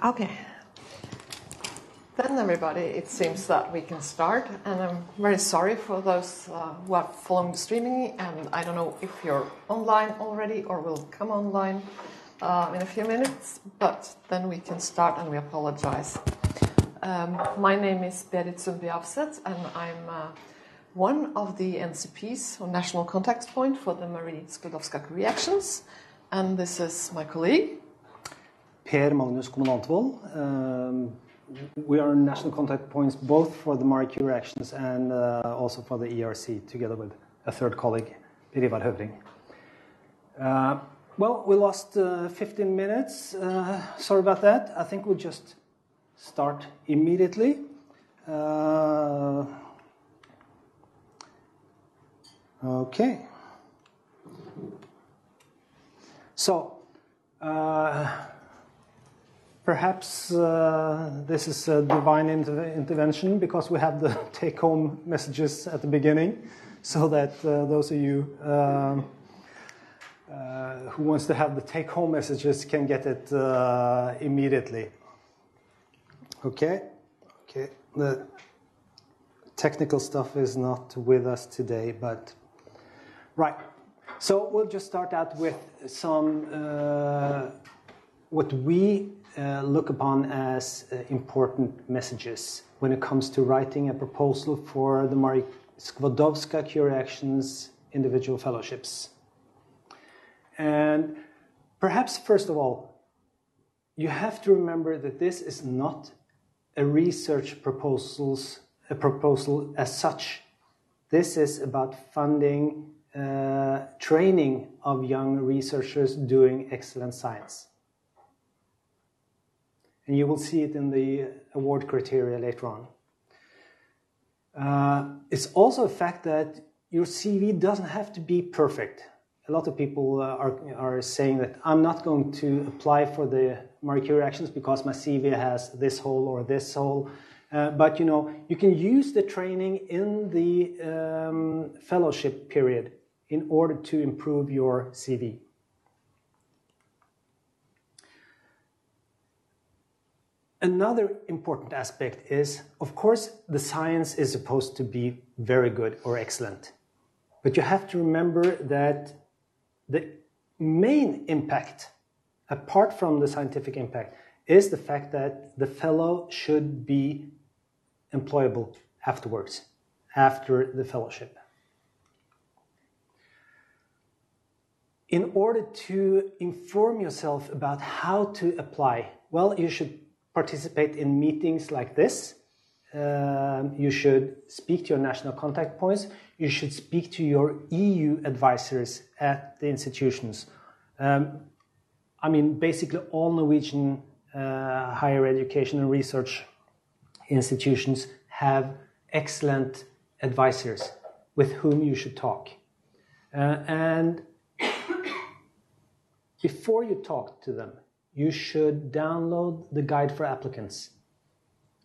Okay. Then everybody, it seems that we can start, and I'm very sorry for those who are following the streaming, and I don't know if you're online already or will come online in a few minutes, but then we can start, and we apologize. My name is Berit Sundby-Afset, and I'm one of the NCPs, or National Contact Point, for the Marie Skłodowska reactions, and this is my colleague. Per Magnus Kommandantvold. We are national contact points both for the Marie Curie reactions and also for the ERC, together with a third colleague, Per Ivar Høvring. Well, we lost 15 minutes. Sorry about that. I think we'll just start immediately. Okay. So, perhaps this is a divine intervention because we have the take-home messages at the beginning, so that those of you who wants to have the take-home messages can get it immediately. Okay. The technical stuff is not with us today, but right. So we'll just start out with some what we look upon as important messages when it comes to writing a proposal for the Marie Skłodowska Curie Actions individual fellowships. And perhaps first of all, you have to remember that this is not a research proposal as such. This is about funding training of young researchers doing excellent science. And you will see it in the award criteria later on. It's also a fact that your CV doesn't have to be perfect. A lot of people are saying that I'm not going to apply for the Marie Curie Actions because my CV has this hole or this hole. But you know, you can use the training in the fellowship period in order to improve your CV. Another important aspect is, of course, the science is supposed to be very good or excellent. But you have to remember that the main impact, apart from the scientific impact, is the fact that the fellow should be employable afterwards, after the fellowship. In order to inform yourself about how to apply, well, you should participate in meetings like this. You should speak to your national contact points. You should speak to your EU advisors at the institutions. I mean, basically all Norwegian higher education and research institutions have excellent advisors with whom you should talk. And before you talk to them, you should download the Guide for Applicants,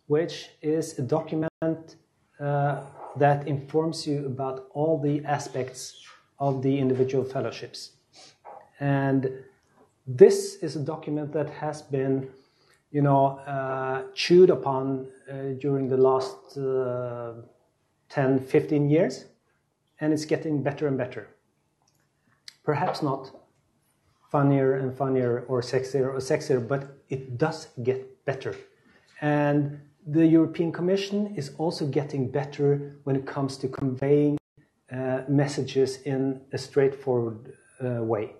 which is a document that informs you about all the aspects of the individual fellowships. And this is a document that has been, you know, chewed upon during the last 10, 15 years, and it's getting better and better. Perhaps not funnier and funnier or sexier, but it does get better. And the European Commission is also getting better when it comes to conveying messages in a straightforward way.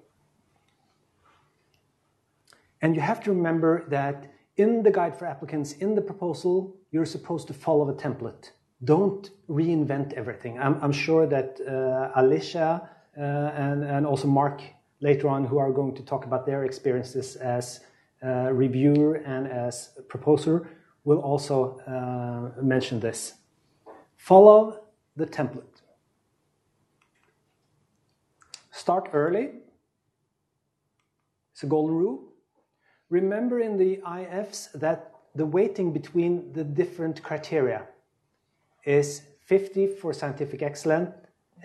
And you have to remember that in the Guide for Applicants, in the proposal, you're supposed to follow a template. Don't reinvent everything. I'm sure that Alicia and also Mark later on, who are going to talk about their experiences as reviewer and as proposer, will also mention this. Follow the template. Start early. It's a golden rule. Remember in the IFs that the weighting between the different criteria is 50 for scientific excellence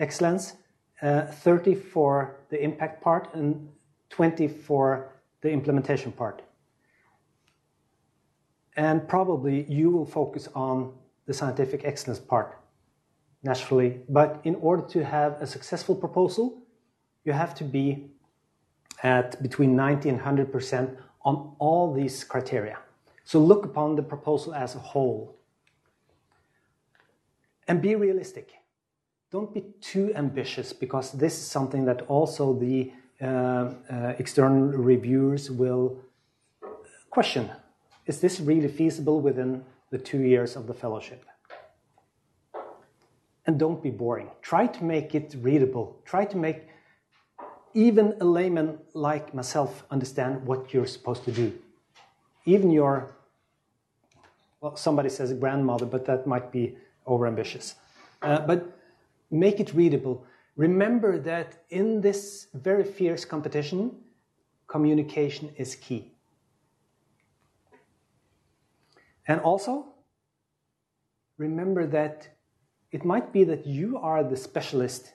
excellence, 30 for the impact part, and 20 for the implementation part. And probably you will focus on the scientific excellence part, naturally. But in order to have a successful proposal, you have to be at between 90 and 100% on all these criteria. So look upon the proposal as a whole. And be realistic. Don't be too ambitious, because this is something that also the external reviewers will question. Is this really feasible within the 2 years of the fellowship? And don't be boring. Try to make it readable. Try to make even a layman like myself understand what you're supposed to do. Even your, well, somebody says grandmother, but that might be overambitious. But make it readable. Remember that in this very fierce competition, communication is key. And also, remember that it might be that you are the specialist.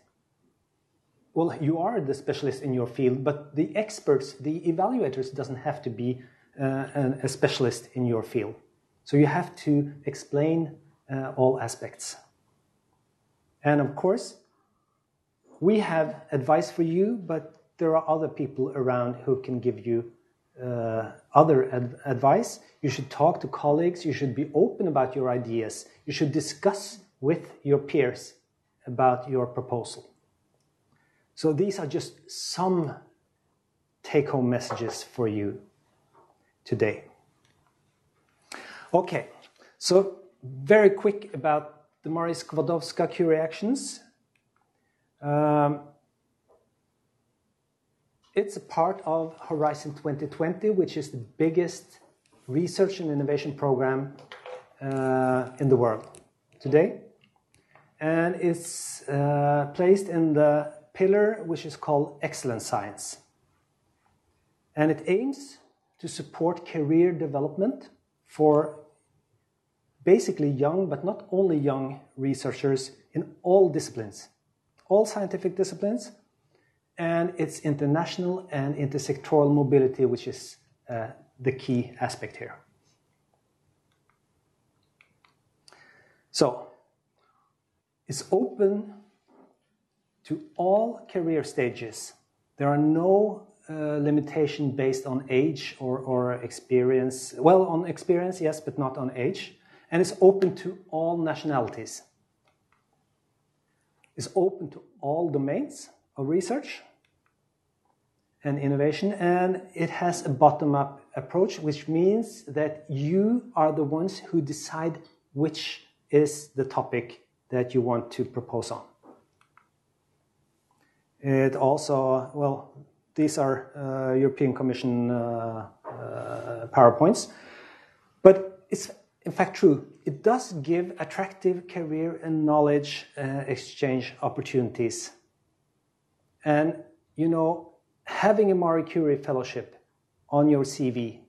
Well, you are the specialist in your field, but the experts, the evaluators, doesn't have to be a specialist in your field. So you have to explain all aspects. And of course, we have advice for you, but there are other people around who can give you other advice. You should talk to colleagues. You should be open about your ideas. You should discuss with your peers about your proposal. So these are just some take-home messages for you today. Okay, so very quick about the Marie Skłodowska Q reactions. It's a part of Horizon 2020, which is the biggest research and innovation program in the world today. And it's placed in the pillar which is called Excellent Science. And it aims to support career development for basically young, but not only young, researchers in all disciplines, all scientific disciplines. And it's international and intersectoral mobility, which is the key aspect here. So, it's open to all career stages. There are no limitation based on age or experience. Well, on experience, yes, but not on age. And it's open to all nationalities. It's open to all domains of research and innovation, and it has a bottom-up approach, which means that you are the ones who decide which is the topic that you want to propose on. It also, well, these are European Commission PowerPoints, but it's in fact true. It does give attractive career and knowledge exchange opportunities. And, you know, having a Marie Curie Fellowship on your CV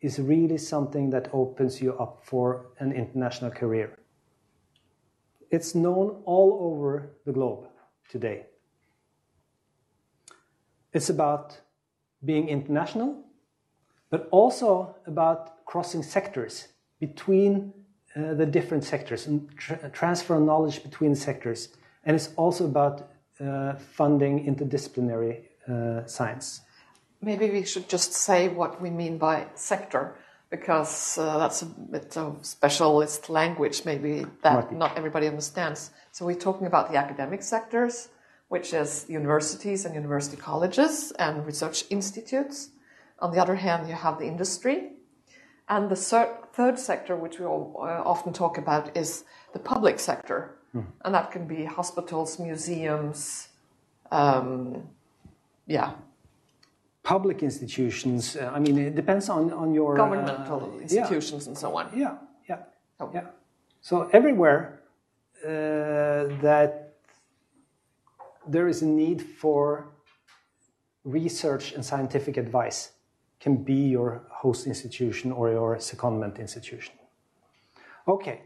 is really something that opens you up for an international career. It's known all over the globe today. It's about being international, but also about crossing sectors between the different sectors and transfer knowledge between sectors. And it's also about funding interdisciplinary science. Maybe we should just say what we mean by sector, because that's a bit of specialist language, maybe that not everybody understands. So we're talking about the academic sectors, which is universities and university colleges and research institutes. On the other hand, you have the industry. And the third sector, which we all, often talk about, is the public sector. And that can be hospitals, museums, public institutions. I mean, it depends on your... Governmental institutions and so on. Yeah. So everywhere that there is a need for research and scientific advice can be your host institution or your secondment institution. Okay.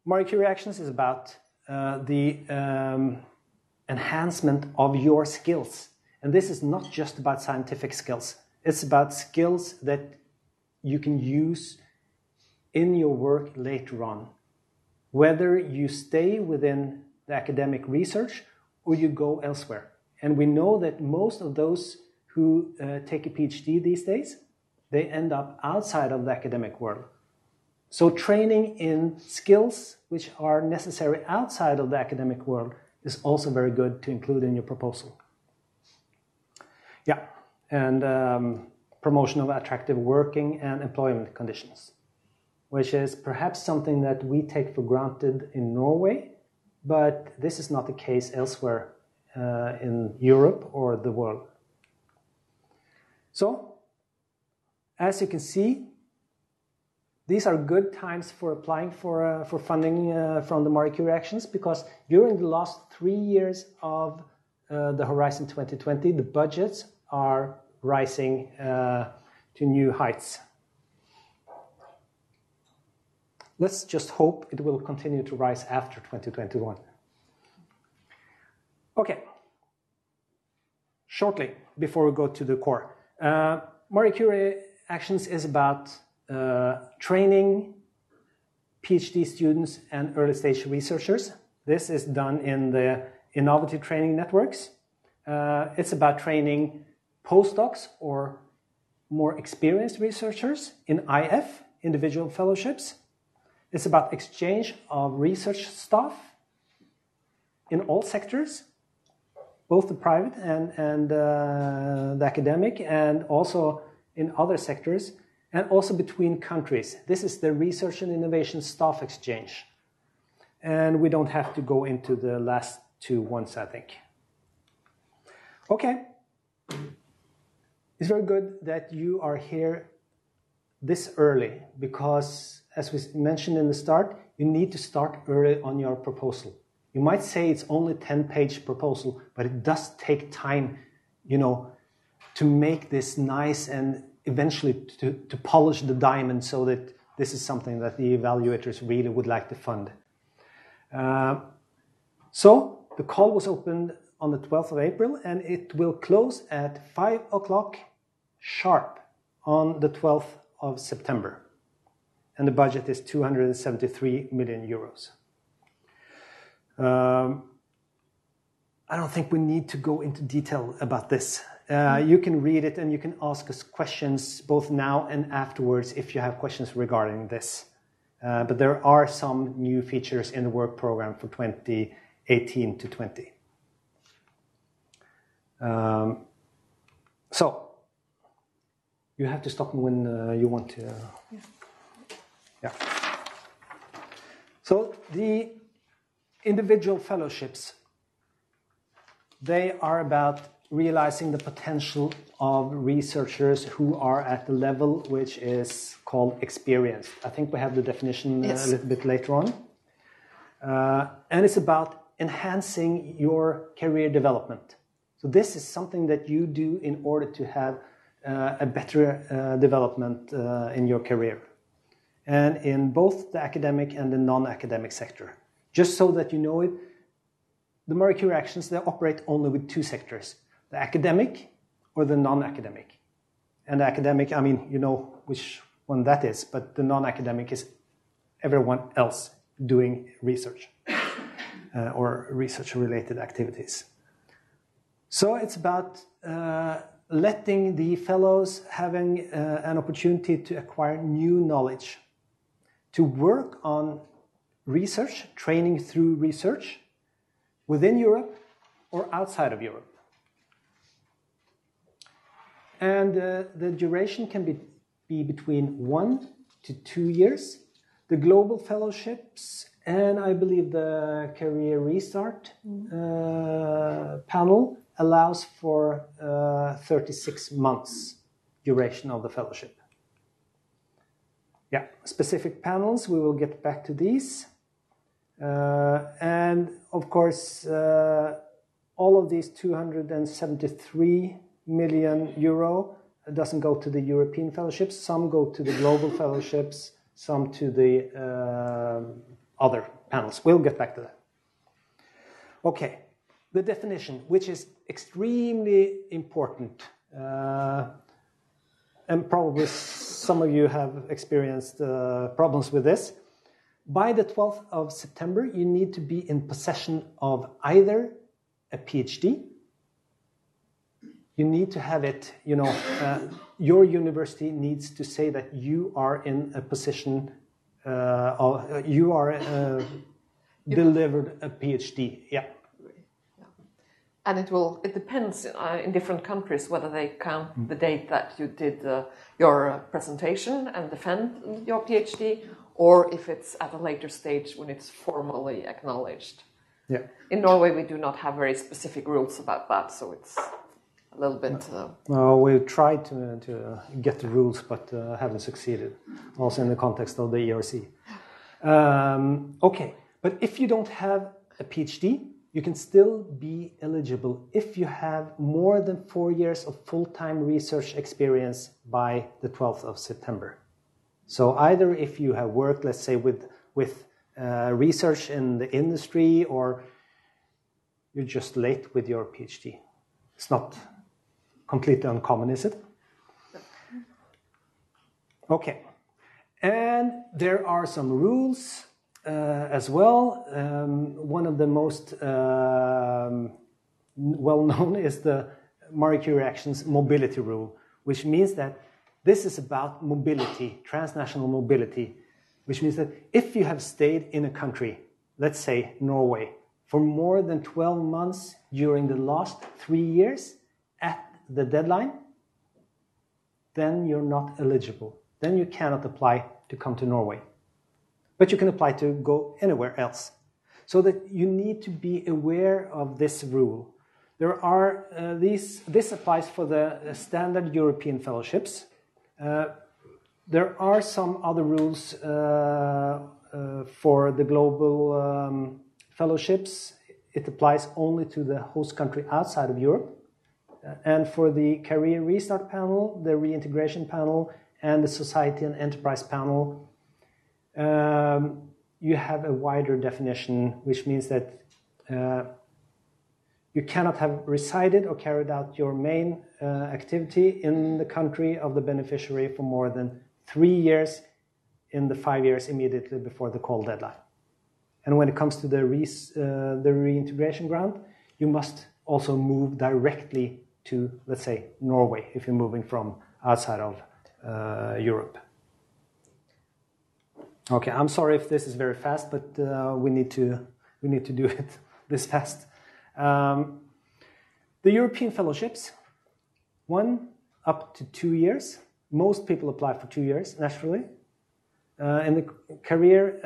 Marie Curie Actions is about the enhancement of your skills. And this is not just about scientific skills. It's about skills that you can use in your work later on, whether you stay within the academic research or you go elsewhere. And we know that most of those who take a PhD these days, they end up outside of the academic world. So training in skills which are necessary outside of the academic world is also very good to include in your proposal. Yeah, and promotion of attractive working and employment conditions, which is perhaps something that we take for granted in Norway, but this is not the case elsewhere in Europe or the world. So, as you can see, these are good times for applying for funding from the Marie Curie Actions, because during the last 3 years of the Horizon 2020, the budgets are rising to new heights. Let's just hope it will continue to rise after 2021. Okay. Shortly, before we go to the core, Marie Curie Actions is about training PhD students and early stage researchers. This is done in the innovative training networks. It's about training postdocs or more experienced researchers in IF, individual fellowships. It's about exchange of research staff in all sectors, both the private and the academic, and also in other sectors, and also between countries. This is the research and innovation staff exchange. And we don't have to go into the last two ones, I think. Okay. It's very good that you are here this early, because as we mentioned in the start, you need to start early on your proposal. You might say it's only 10-page proposal, but it does take time, you know, to make this nice and eventually to polish the diamond so that this is something that the evaluators really would like to fund. So the call was opened on the 12th of April, and it will close at 5 o'clock sharp on the 12th of September. And the budget is 273 million euros. I don't think we need to go into detail about this. You can read it and you can ask us questions both now and afterwards if you have questions regarding this. But there are some new features in the work program for 2018 to 20. So, you have to stop me when you want to. Yeah. So, the individual fellowships, they are about realizing the potential of researchers who are at the level which is called experienced. I think we have the definition a little bit later on. And it's about enhancing your career development. So this is something that you do in order to have a better development in your career. And in both the academic and the non-academic sector. Just so that you know it, the Marie Curie Actions, they operate only with two sectors, the academic or the non-academic. And the academic, I mean, you know which one that is, but the non-academic is everyone else doing research or research-related activities. So it's about letting the fellows having an opportunity to acquire new knowledge, to work on research, training through research, within Europe or outside of Europe. And the duration can be between 1 to 2 years. The global fellowships and I believe the Career Restart panel allows for 36 months duration of the fellowship. Yeah, specific panels, we will get back to these. And of course, all of these 273 million euro doesn't go to the European fellowships. Some go to the global fellowships, some to the other panels. We'll get back to that. Okay, the definition, which is extremely important, and probably some of you have experienced problems with this. By the 12th of September, you need to be in possession of either a PhD. You need to have it, your university needs to say that you are in a position, you are delivered a PhD. Yeah. And it depends in different countries whether they count the date that you did your presentation and defend your PhD, or if it's at a later stage when it's formally acknowledged. Yeah. In Norway, we do not have very specific rules about that, so it's a little bit... we've tried to get the rules, but haven't succeeded, also in the context of the ERC. Okay, but if you don't have a PhD, you can still be eligible if you have more than 4 years of full-time research experience by the 12th of September. So either if you have worked, let's say, with research in the industry, or you're just late with your PhD. It's not completely uncommon, is it? Okay. And there are some rules as well. One of the most well-known is the Marie Curie-Actions mobility rule, which means that this is about mobility, transnational mobility, which means that if you have stayed in a country, let's say Norway, for more than 12 months during the last 3 years at the deadline, then you're not eligible. Then you cannot apply to come to Norway. But you can apply to go anywhere else. So that you need to be aware of this rule. There are this applies for the standard European fellowships. There are some other rules for the global fellowships. It applies only to the host country outside of Europe. And for the career restart panel, the reintegration panel, and the society and enterprise panel, you have a wider definition, which means that you cannot have resided or carried out your main activity in the country of the beneficiary for more than 3 years in the 5 years immediately before the call deadline. And when it comes to the reintegration grant, you must also move directly to, let's say, Norway, if you're moving from outside of Europe. Okay, I'm sorry if this is very fast, but we need to do it this fast. The European fellowships, 1 up to 2 years. Most people apply for 2 years, naturally. In the career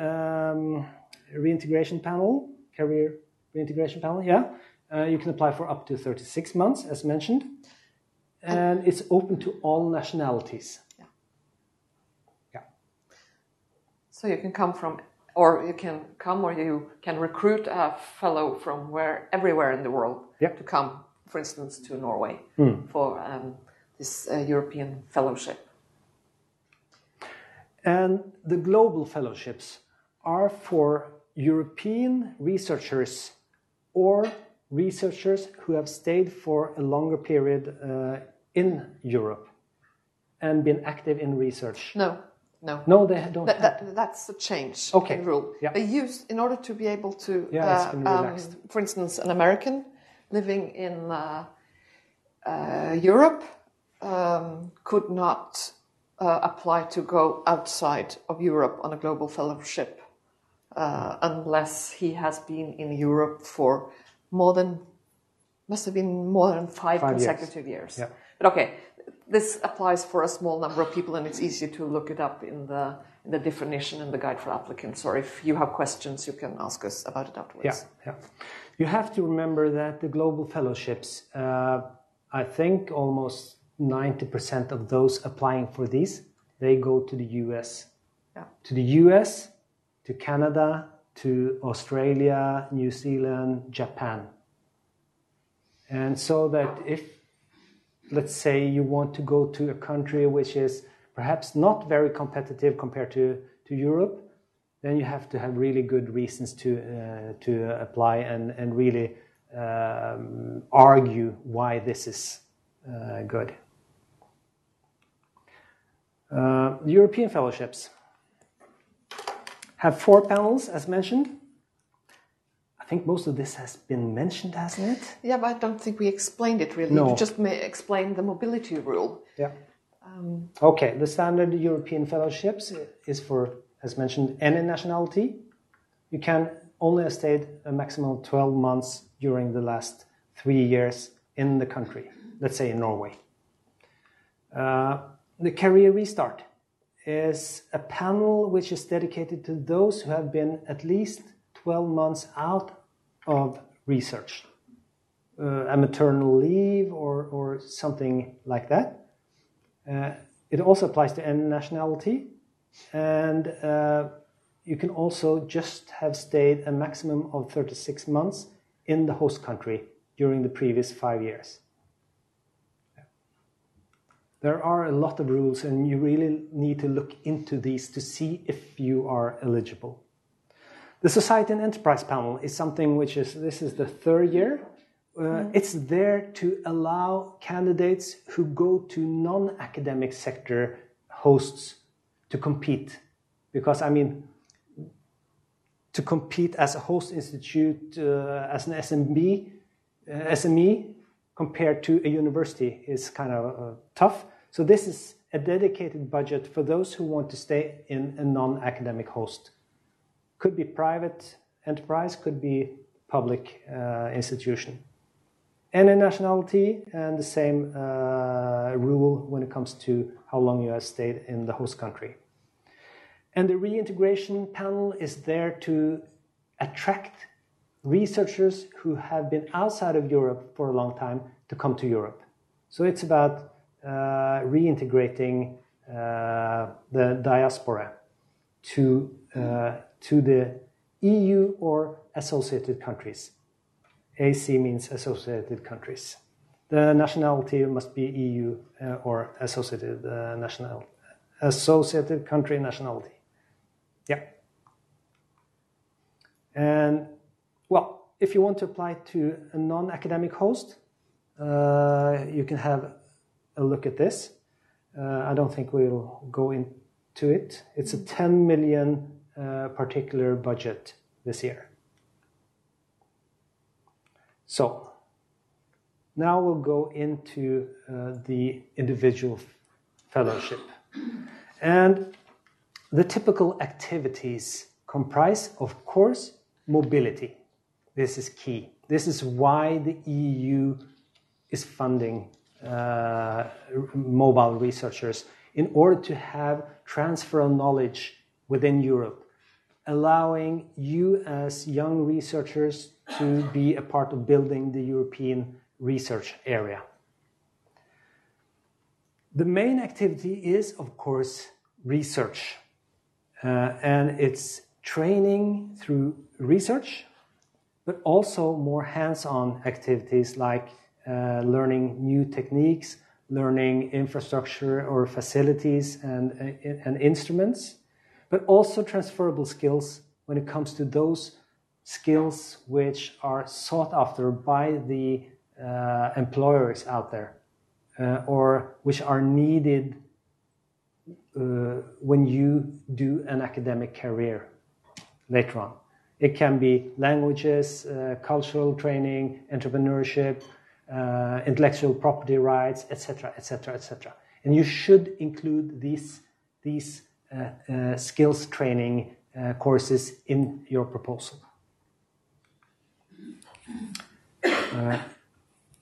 reintegration panel, you can apply for up to 36 months, as mentioned. And it's open to all nationalities. Yeah. So you can come from, or you can recruit a fellow from everywhere in the world to come, for instance, to Norway for this European fellowship. And the global fellowships are for European researchers or researchers who have stayed for a longer period in Europe and been active in research. No, they don't. That's a change in rule. Yeah. They use, in order to be able to, it's been relaxed. For instance, an American living in Europe could not apply to go outside of Europe on a global fellowship unless he has been in Europe for must have been more than 5 consecutive years. Yeah. But okay, this applies for a small number of people, and it's easy to look it up in the definition in the guide for applicants. Or if you have questions, you can ask us about it afterwards. Yeah. You have to remember that the global fellowships, I think almost 90% of those applying for these, they go to the US. Yeah. To the US, to Canada, to Australia, New Zealand, Japan. And so that if, let's say, you want to go to a country which is perhaps not very competitive compared to Europe, then you have to have really good reasons to apply and really argue why this is good. The European Fellowships have 4 panels, as mentioned. I think most of this has been mentioned, hasn't it? Yeah, but I don't think we explained it really. No. You just explained the mobility rule. Yeah. Okay, the standard European Fellowships is for, as mentioned, any nationality. You can only have stayed a maximum of 12 months during the last 3 years in the country, let's say in Norway. The Career Restart is a panel which is dedicated to those who have been at least 12 months out of research, a maternal leave or something like that. It also applies to any nationality, and you can also just have stayed a maximum of 36 months in the host country during the previous 5 years. There are a lot of rules, and you really need to look into these to see if you are eligible. The Society and Enterprise panel is something which this is the 3rd year. It's there to allow candidates who go to non-academic sector hosts to compete. Because, I mean, to compete as a host institute, as an SME, compared to a university is kind of tough. So this is a dedicated budget for those who want to stay in a non-academic host. Could be private enterprise, could be public institution. Any nationality, and the same rule when it comes to how long you have stayed in the host country. And the reintegration panel is there to attract researchers who have been outside of Europe for a long time to come to Europe. So it's about reintegrating the diaspora to the EU or associated countries. AC means associated countries. The nationality must be EU or associated associated country nationality. Yeah. And well, if you want to apply to a non-academic host, you can have a look at this. I don't think we'll go into it. It's a 10 million particular budget this year. So now we'll go into the individual fellowship. And the typical activities comprise, of course, mobility. This is key. This is why the EU is funding mobile researchers, in order to have transfer of knowledge within Europe, allowing you as young researchers to be a part of building the European research area. The main activity is, of course, research. And it's training through research, but also more hands-on activities like learning new techniques, learning infrastructure or facilities and instruments, but also transferable skills when it comes to those skills which are sought after by the employers out there, or which are needed when you do an academic career later on. It can be languages, cultural training, entrepreneurship, intellectual property rights, etc., etc., etc. And you should include these skills training courses in your proposal.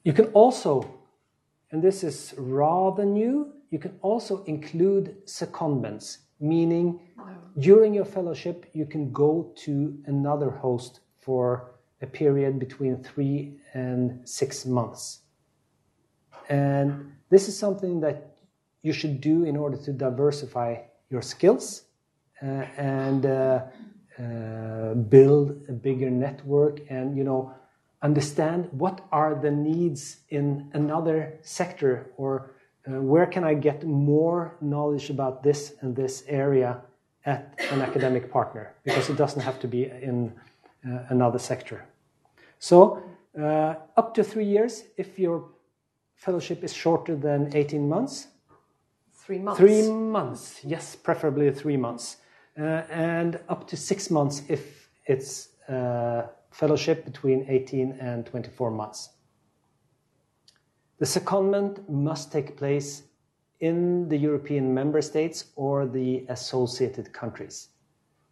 You can also, and this is rather new, you can also include secondments, meaning during your fellowship you can go to another host for a period between 3 and 6 months. And this is something that you should do in order to diversify your skills and build a bigger network, and understand what are the needs in another sector, or where can I get more knowledge about this and this area at an academic partner, because it doesn't have to be in another sector. So Up to 3 years if your fellowship is shorter than 18 months. 3 months. 3 months, yes, preferably 3 months. And up to 6 months if it's fellowship between 18 and 24 months. The secondment must take place in the European member states or the associated countries.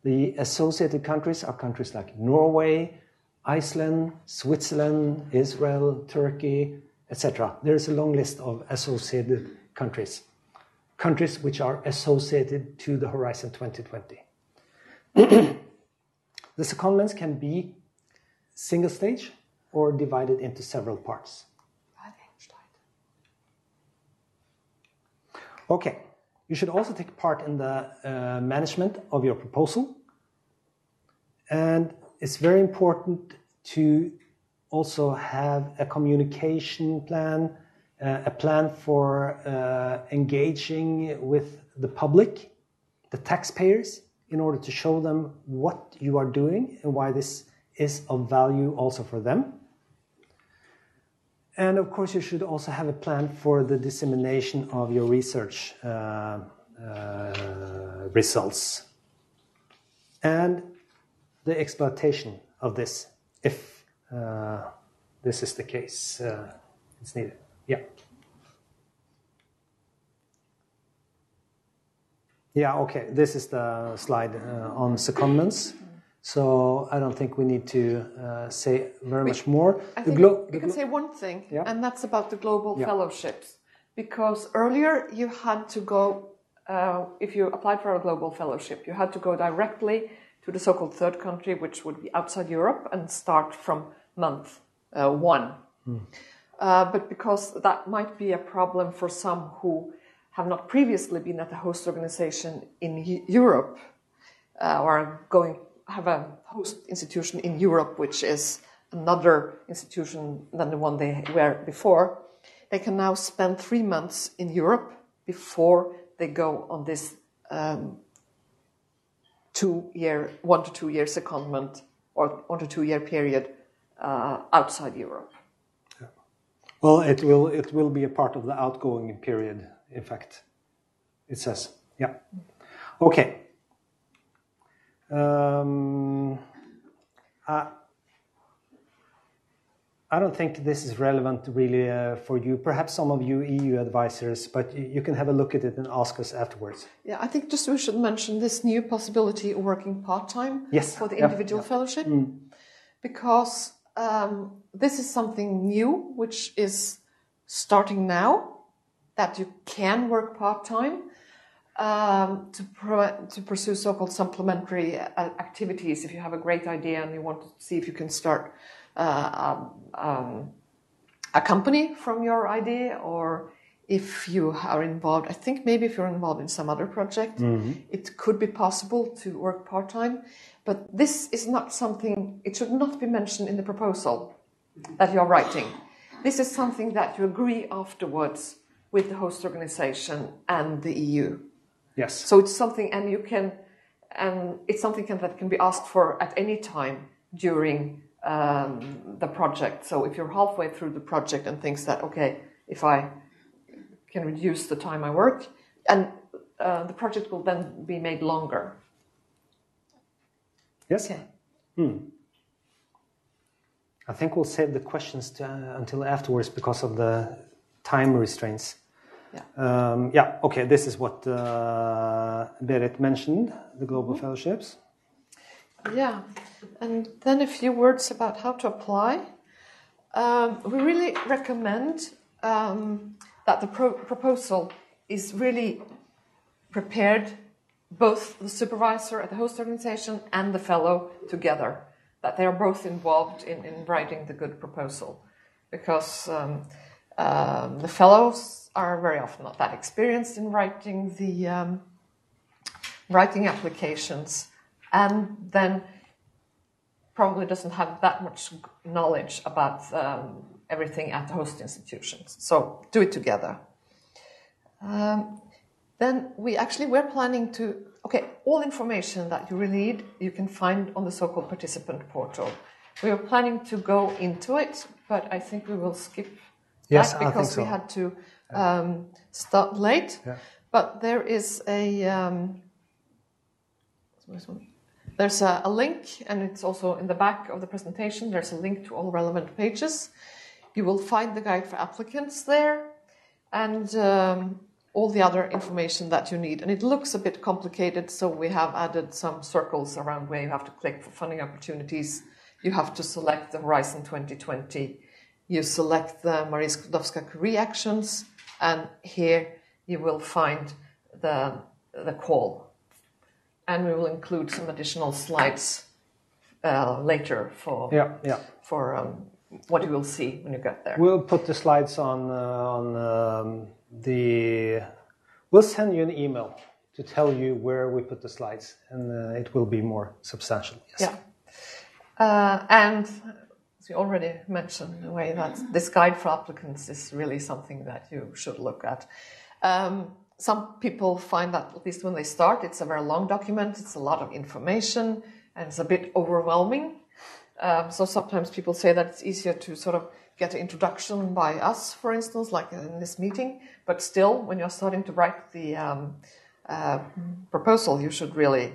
The associated countries are countries like Norway, Iceland, Switzerland, Israel, Turkey, etc. There is a long list of associated countries. Countries which are associated to the Horizon 2020. The secondments can be single stage or divided into several parts. Okay, you should also take part in the management of your proposal. And it's very important to also have a communication plan, a plan for engaging with the public, the taxpayers, in order to show them what you are doing and why this is of value also for them. And of course, you should also have a plan for the dissemination of your research results and the exploitation of this, if this is the case, it's needed. Yeah. Yeah, okay, this is the slide on secondments. So I don't think we need to say very much more. I think you can say one thing, yeah. And that's about the global fellowships. Because earlier you had to go, if you applied for a global fellowship, you had to go directly to the so-called third country, which would be outside Europe, and start from month 1. But because that might be a problem for some who have not previously been at the host organization in Europe, or have a host institution in Europe, which is another institution than the one they were before, they can now spend 3 months in Europe before they go on this 1 to 2 year secondment or 1 to 2 year period outside Europe. Yeah. Well, it will be a part of the outgoing period, in fact, it says. Yeah. Okay. I don't think this is relevant really for you. Perhaps some of you EU advisors, but you can have a look at it and ask us afterwards. Yeah, I think just we should mention this new possibility of working part-time for the individual fellowship, because this is something new which is starting now, that you can work part-time. To pursue so-called supplementary activities. If you have a great idea and you want to see if you can start a company from your idea, or if you are involved, I think maybe if you're involved in some other project, it could be possible to work part-time. But this is not something, it should not be mentioned in the proposal that you're writing. This is something that you agree afterwards with the host organization and the EU. Yes. So it's something, and it's something that can be asked for at any time during the project. So if you're halfway through the project and thinks that, okay, if I can reduce the time I work, and the project will then be made longer. Yes. Okay. I think we'll save the questions until afterwards because of the time restraints. Yeah. Okay, this is what Berit mentioned, the global fellowships. Yeah, and then a few words about how to apply. We really recommend that the proposal is really prepared, both the supervisor at the host organization and the fellow together, that they are both involved in writing the good proposal, because the fellows are very often not that experienced in writing the writing applications, and then probably doesn't have that much knowledge about everything at the host institutions. So do it together. Then we're planning to, all information that you really need, you can find on the so-called participant portal. We were planning to go into it, but I think we will skip Yes, that I think because so. we had to start late. Yeah. But there is there's a link, and it's also in the back of the presentation. There's a link to all relevant pages. You will find the guide for applicants there, and all the other information that you need. And it looks a bit complicated, so we have added some circles around where you have to click for funding opportunities. You have to select the Horizon 2020. You select the Marie Skłodowska-Curie actions, and here you will find the call. And we will include some additional slides later for what you will see when you get there. We'll put the slides on We'll send you an email to tell you where we put the slides, and it will be more substantial. Yes. Yeah. And as we already mentioned, the way that this guide for applicants is really something that you should look at. Some people find that, at least when they start, it's a very long document, it's a lot of information, and it's a bit overwhelming. So sometimes people say that it's easier to sort of get an introduction by us, for instance, like in this meeting. But still, when you're starting to write the proposal, you should really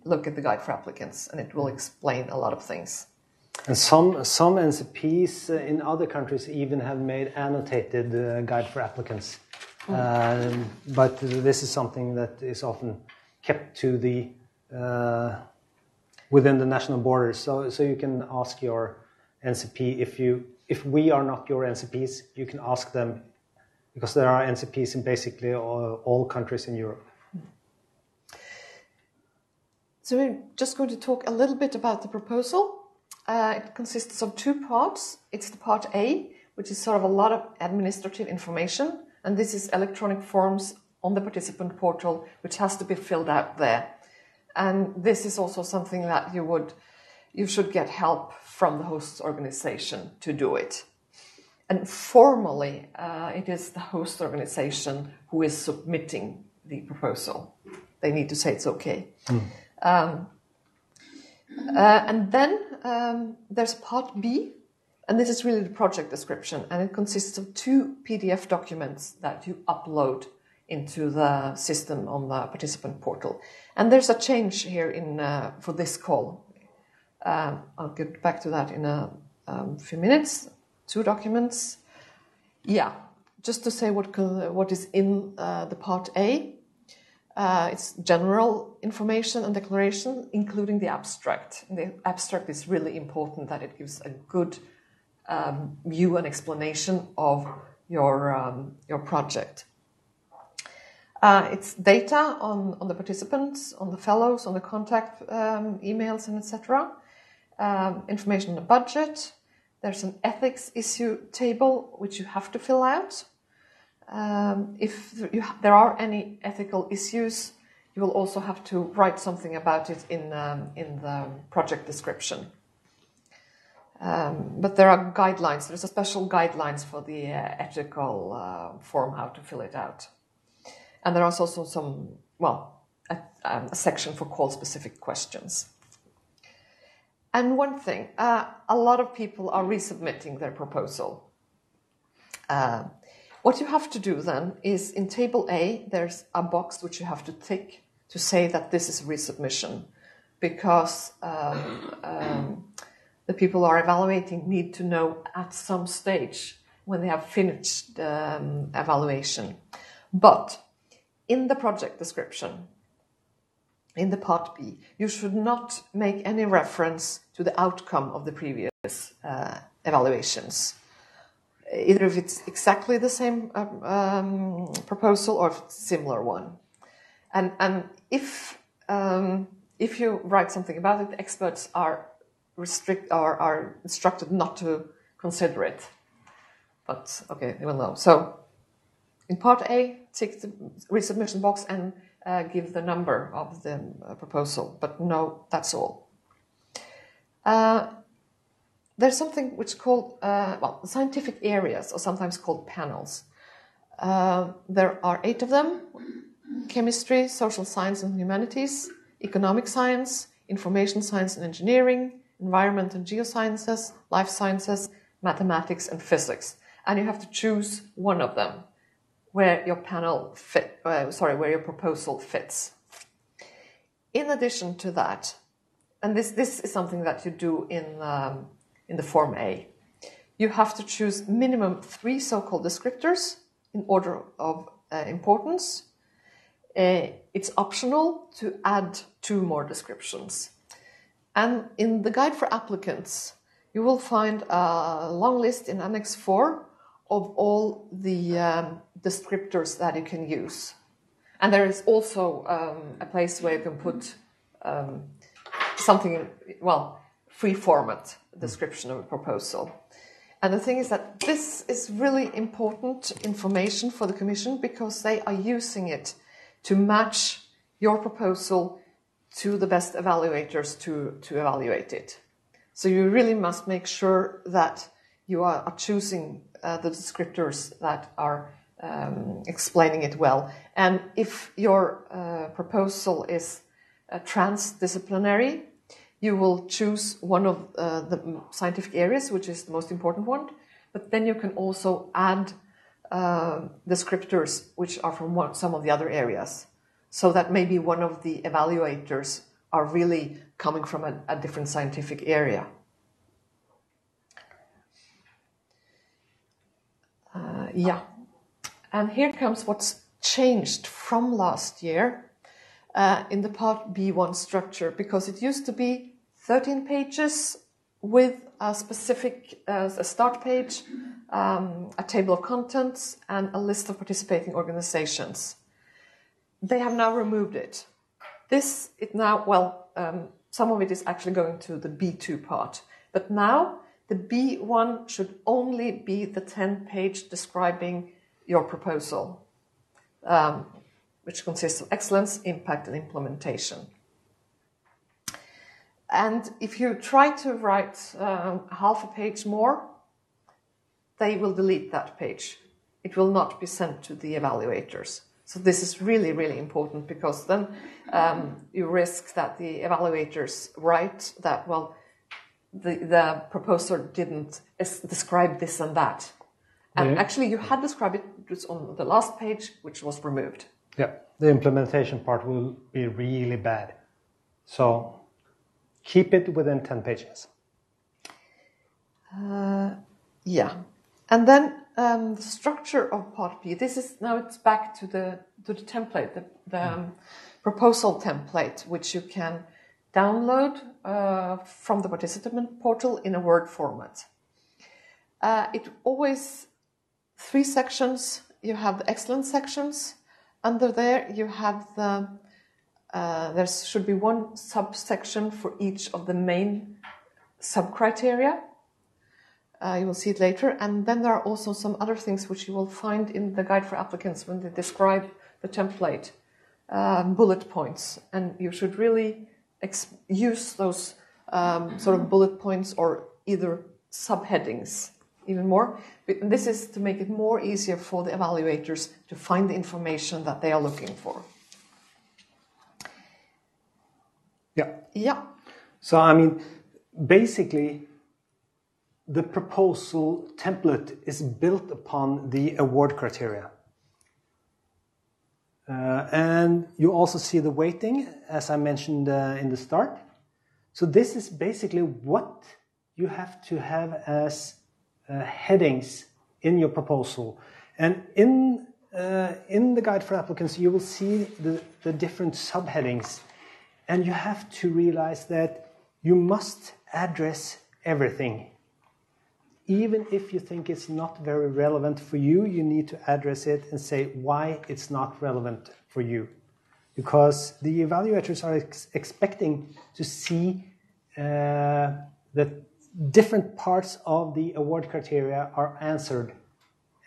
look at the guide for applicants, and it will explain a lot of things. And some NCPs in other countries even have made annotated guide for applicants. But this is something that is often kept to the within the national borders. So you can ask your NCP if we are not your NCPs, you can ask them, because there are NCPs in basically all countries in Europe. So we're just going to talk a little bit about the proposal. It consists of two parts. It's the part A, which is sort of a lot of administrative information. And this is electronic forms on the participant portal, which has to be filled out there. And this is also something that you should get help from the host organization to do it. And formally, it is the host organization who is submitting the proposal. They need to say it's okay. And then there's part B, and this is really the project description, and it consists of 2 PDF documents that you upload into the system on the participant portal. And there's a change here for this call. I'll get back to that in a few minutes. 2 documents. Yeah, just to say what is in the part A. It's general information and declaration, including the abstract. And the abstract is really important, that it gives a good view and explanation of your project. It's data on the participants, on the fellows, on the contact emails, and etc. Information on the budget. There's an ethics issue table which you have to fill out. If there are any ethical issues, you will also have to write something about it in the project description. But there are guidelines. There's a special guidelines for the ethical form, how to fill it out. And there is also a section for call-specific questions. And one thing, a lot of people are resubmitting their proposal. What you have to do then is, in table A, there's a box which you have to tick to say that this is resubmission, because the people who are evaluating need to know at some stage when they have finished the evaluation. But in the project description, in the part B, you should not make any reference to the outcome of the previous evaluations. Either if it's exactly the same proposal or if it's a similar one. And if you write something about it, the experts are instructed not to consider it. But okay, they will know. So in part A, tick the resubmission box and give the number of the proposal. But no, that's all. There's something which is called, scientific areas, or sometimes called panels. There are 8 of them: chemistry, social science and humanities, economic science, information science and engineering, environment and geosciences, life sciences, mathematics, and physics. And you have to choose one of them where your where your proposal fits. In addition to that, and this is something that you do in the Form A, you have to choose minimum 3 so-called descriptors in order of importance. It's optional to add 2 more descriptions. And in the guide for applicants, you will find a long list in Annex 4 of all the descriptors that you can use. And there is also a place where you can put something, free format description of a proposal. And the thing is that this is really important information for the Commission because they are using it to match your proposal to the best evaluators to evaluate it. So you really must make sure that you are choosing the descriptors that are explaining it well. And if your proposal is transdisciplinary, you will choose one of the scientific areas, which is the most important one, but then you can also add descriptors which are from some of the other areas, so that maybe one of the evaluators are really coming from a different scientific area. And here comes what's changed from last year in the Part B1 structure, because it used to be 13 pages with a specific a start page, a table of contents, and a list of participating organizations. They have now removed it. Some of it is actually going to the B2 part, but now the B1 should only be the 10-page describing your proposal, which consists of excellence, impact, and implementation. And if you try to write half a page more, they will delete that page. It will not be sent to the evaluators. So this is really, really important, because then you risk that the evaluators write that, the proposer didn't describe this and that. And actually you had described it was on the last page, which was removed. Yeah, the implementation part will be really bad. So keep it within 10 pages. And then the structure of Part B, it's back to the template, the proposal template, which you can download from the participant portal in a Word format. It always 3 sections. You have the excellence sections. Under there you have there should be 1 subsection for each of the main sub-criteria. You will see it later. And then there are also some other things which you will find in the guide for applicants when they describe the template, bullet points. And you should really use those sort of bullet points or either subheadings even more. But this is to make it more easier for the evaluators to find the information that they are looking for. Yeah. So, basically, the proposal template is built upon the award criteria. And you also see the weighting, as I mentioned in the start. So this is basically what you have to have as headings in your proposal. And in the guide for applicants, you will see the different subheadings. And you have to realize that you must address everything. Even if you think it's not very relevant for you, you need to address it and say why it's not relevant for you. Because the evaluators are expecting to see that different parts of the award criteria are answered.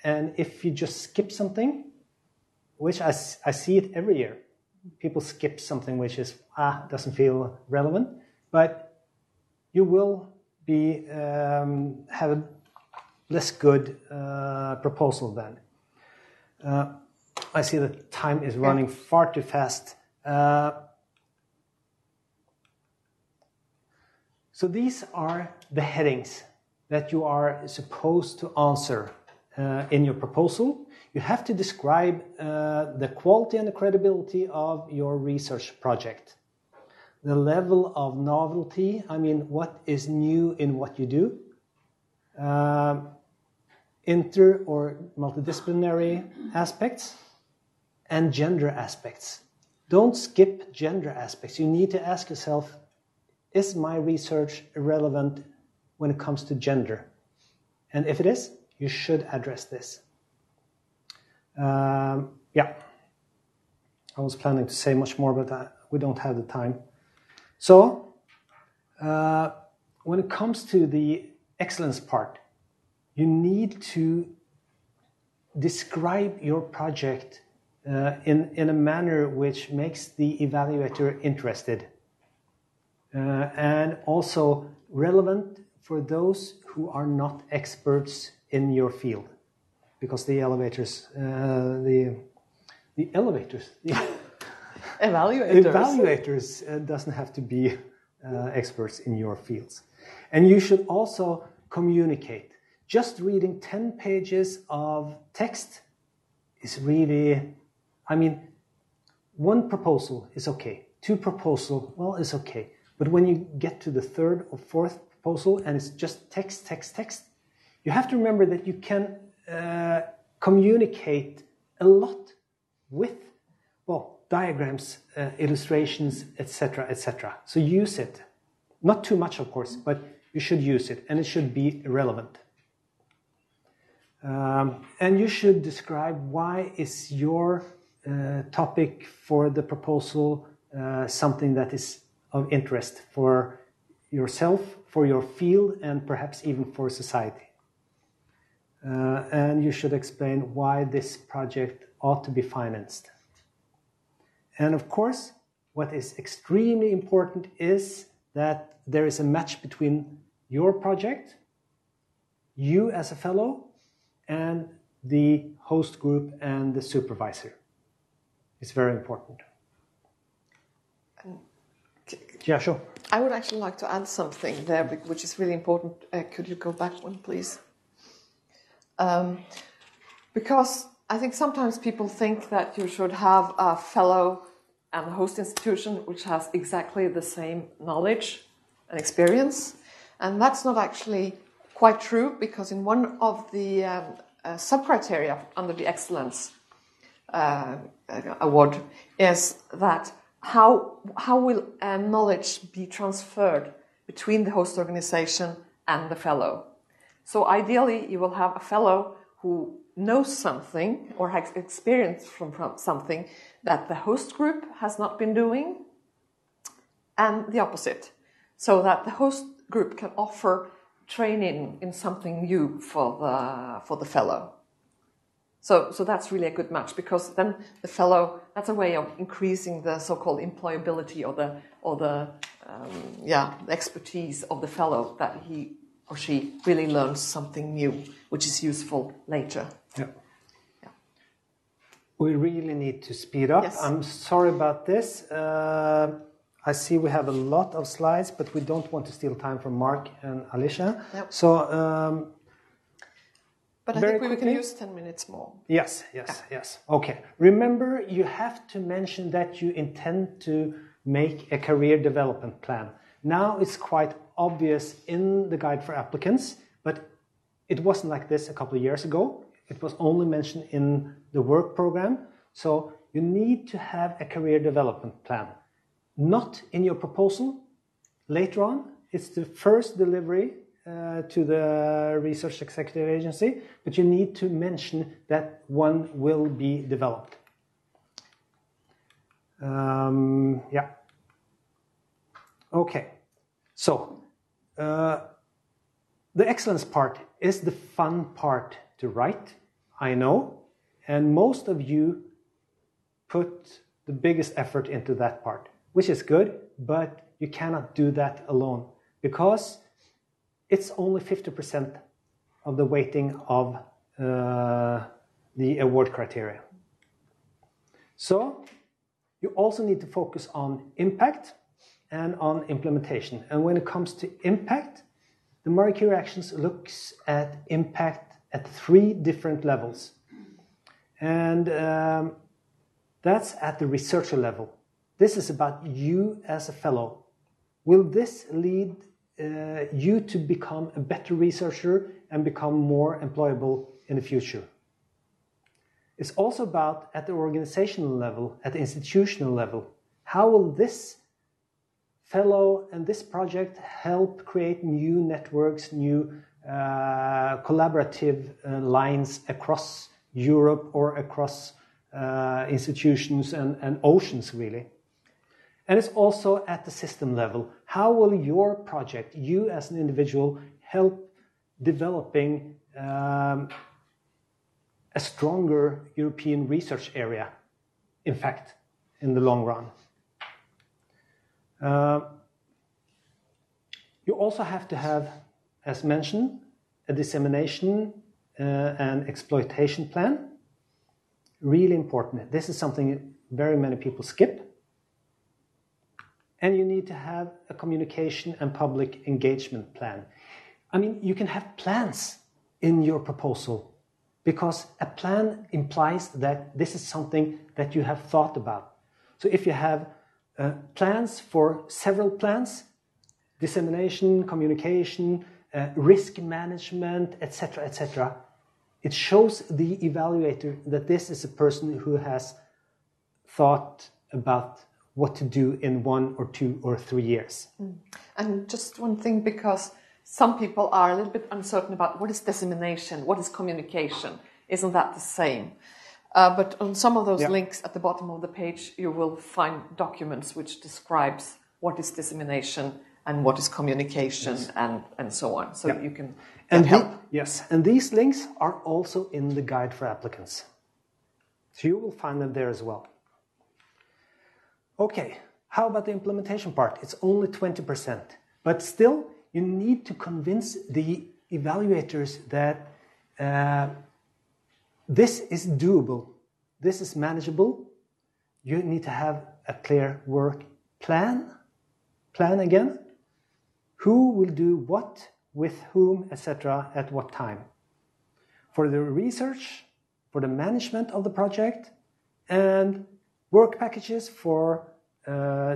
And if you just skip something, which I see it every year, people skip something which is, doesn't feel relevant, but you will be have a less good proposal then. I see that time is running far too fast. So these are the headings that you are supposed to answer in your proposal. You have to describe the quality and the credibility of your research project. The level of novelty, I mean, what is new in what you do. Inter or multidisciplinary aspects and gender aspects. Don't skip gender aspects. You need to ask yourself, is my research relevant when it comes to gender? And if it is, you should address this. Yeah, I was planning to say much more, but we don't have the time. So, when it comes to the excellence part, you need to describe your project in a manner which makes the evaluator interested and also relevant for those who are not experts in your field, because the evaluators doesn't have to be experts in your fields. And you should also communicate. Just reading 10 pages of text is really, I mean, one proposal is okay. Two proposals, well, is okay. But when you get to the third or fourth proposal and it's just text, text, text, you have to remember that you can communicate a lot with, well, diagrams, illustrations, etc., etc. So use it. Not too much, of course, but you should use it, and it should be relevant. And you should describe why is your topic for the proposal something that is of interest for yourself, for your field, and perhaps even for society. And you should explain why this project ought to be financed. And of course, what is extremely important is that there is a match between your project, you as a fellow, and the host group and the supervisor. It's very important. Yeah, sure. I would actually like to add something there, which is really important. Could you go back one, please? Because I think sometimes people think that you should have a fellow and a host institution which has exactly the same knowledge and experience. And that's not actually quite true, because in one of the sub-criteria under the Excellence Award is that how will knowledge be transferred between the host organization and the fellow. So ideally, you will have a fellow who knows something or has experience from something that the host group has not been doing, and the opposite, so that the host group can offer training in something new for the fellow. So that's really a good match, because then the fellow, that's a way of increasing the so-called employability or the expertise of the fellow, that he or she really learns something new, which is useful later. Yeah. We really need to speed up. Yes. I'm sorry about this. I see we have a lot of slides, but we don't want to steal time from Mark and Alicia. Yep. So, but I think we can use 10 minutes more. Yes. Okay. Remember, you have to mention that you intend to make a career development plan. Now it's quite obvious in the guide for applicants, but it wasn't like this a couple of years ago. It was only mentioned in the work program. So you need to have a career development plan. Not in your proposal. Later on, it's the first delivery to the Research Executive Agency, but you need to mention that one will be developed. Okay. So, the excellence part is the fun part to write, I know, and most of you put the biggest effort into that part, which is good, but you cannot do that alone, because it's only 50% of the weighting of the award criteria. So you also need to focus on impact and on implementation. And when it comes to impact, the Marie Curie Actions looks at impact at 3 different levels. And that's at the researcher level. This is about you as a fellow. Will this lead you to become a better researcher and become more employable in the future? It's also about at the organizational level, at the institutional level. How will this fellow and this project help create new networks, new collaborative lines across Europe or across institutions and oceans, really? And it's also at the system level. How will your project, you as an individual, help developing a stronger European research area, in fact, in the long run? You also have to have, as mentioned, a dissemination and exploitation plan. Really important. This is something very many people skip. And you need to have a communication and public engagement plan. I mean, you can have plans in your proposal because a plan implies that this is something that you have thought about. So if you have plans for several plans, dissemination, communication, risk management, etc., etc., it shows the evaluator that this is a person who has thought about what to do in 1 or 2 or 3 years. And just one thing, because some people are a little bit uncertain about what is dissemination, what is communication. Isn't that the same? But on some of those links at the bottom of the page, you will find documents which describes what is dissemination and what is communication, and so on. So you can help. And these links are also in the guide for applicants. So you will find them there as well. Okay, how about the implementation part? It's only 20%. But still, you need to convince the evaluators that this is doable, this is manageable. You need to have a clear work plan again. Who will do what, with whom, etc., at what time. For the research, for the management of the project, and work packages for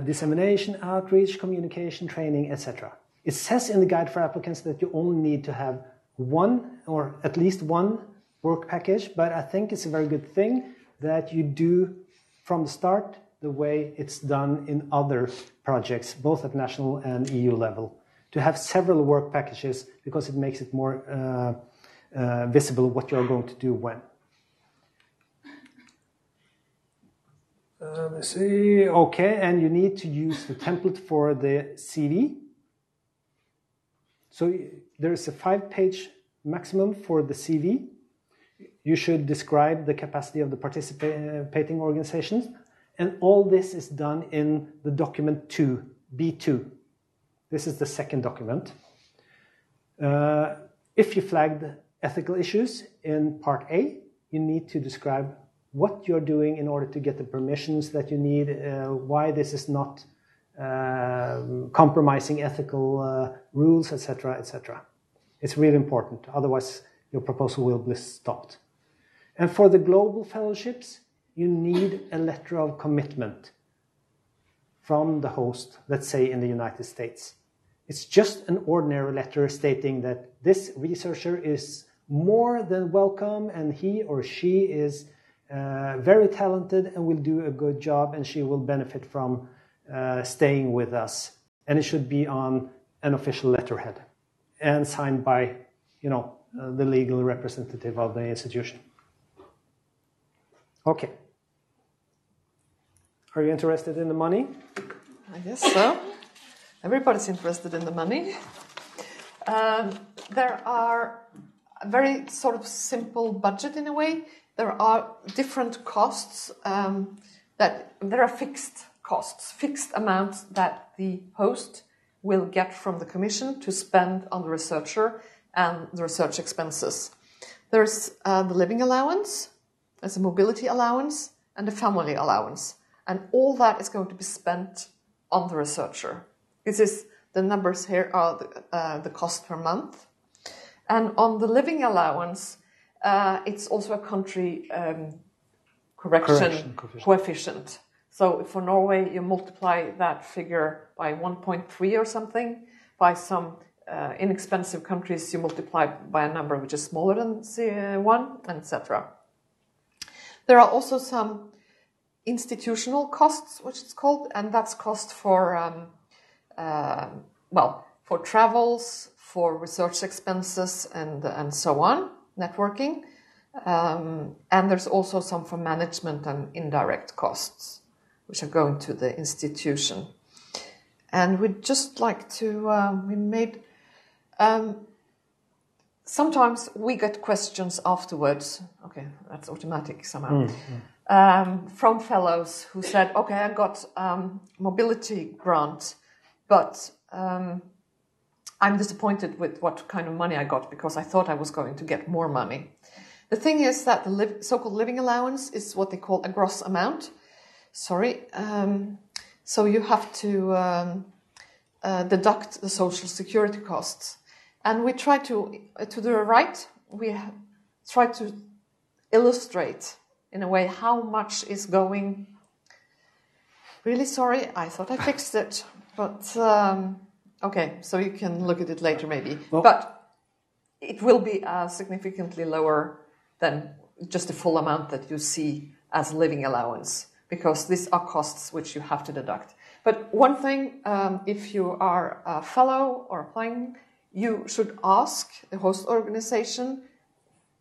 dissemination, outreach, communication, training, etc. It says in the guide for applicants that you only need to have 1 or at least 1 work package, but I think it's a very good thing that you do from the start the way it's done in other projects, both at national and EU level, to have several work packages because it makes it more visible what you're going to do when. Let's see. Okay, and you need to use the template for the CV. So there's a 5-page maximum for the CV. You should describe the capacity of the participating organizations. And all this is done in the document 2, B2. This is the second document. If you flagged ethical issues in part A, you need to describe what you're doing in order to get the permissions that you need, why this is not compromising ethical rules, etc., etc. It's really important. Otherwise, your proposal will be stopped. And for the global fellowships, you need a letter of commitment from the host, let's say in the United States. It's just an ordinary letter stating that this researcher is more than welcome and he or she is very talented and will do a good job and she will benefit from staying with us. And it should be on an official letterhead and signed by, the legal representative of the institution. Okay. Are you interested in the money? I guess so. Everybody's interested in the money. There are a very sort of simple budget in a way. There are different costs there are fixed costs, fixed amounts that the host will get from the commission to spend on the researcher and the research expenses. There's the living allowance, there's a mobility allowance, and a family allowance. And all that is going to be spent on the researcher. The numbers here are the cost per month. And on the living allowance, it's also a country correction coefficient. So for Norway, you multiply that figure by 1.3 or something. By some inexpensive countries, you multiply by a number which is smaller than 1, etc. There are also some institutional costs, which it's called, and that's cost for for travels, for research expenses, and so on, networking. And there's also some for management and indirect costs, which are going to the institution. And we'd just like to, sometimes we get questions afterwards. Okay, that's automatic somehow. From fellows who said, okay, I got mobility grant, but I'm disappointed with what kind of money I got because I thought I was going to get more money. The thing is that the so-called living allowance is what they call a gross amount. So you have to deduct the social security costs. And we try to the right, we try to illustrate in a way how much is going. Really sorry, I thought I fixed it. But, okay, so you can look at it later maybe. Well, but it will be significantly lower than just the full amount that you see as living allowance, because these are costs which you have to deduct. But one thing, if you are a fellow or applying, you should ask the host organization,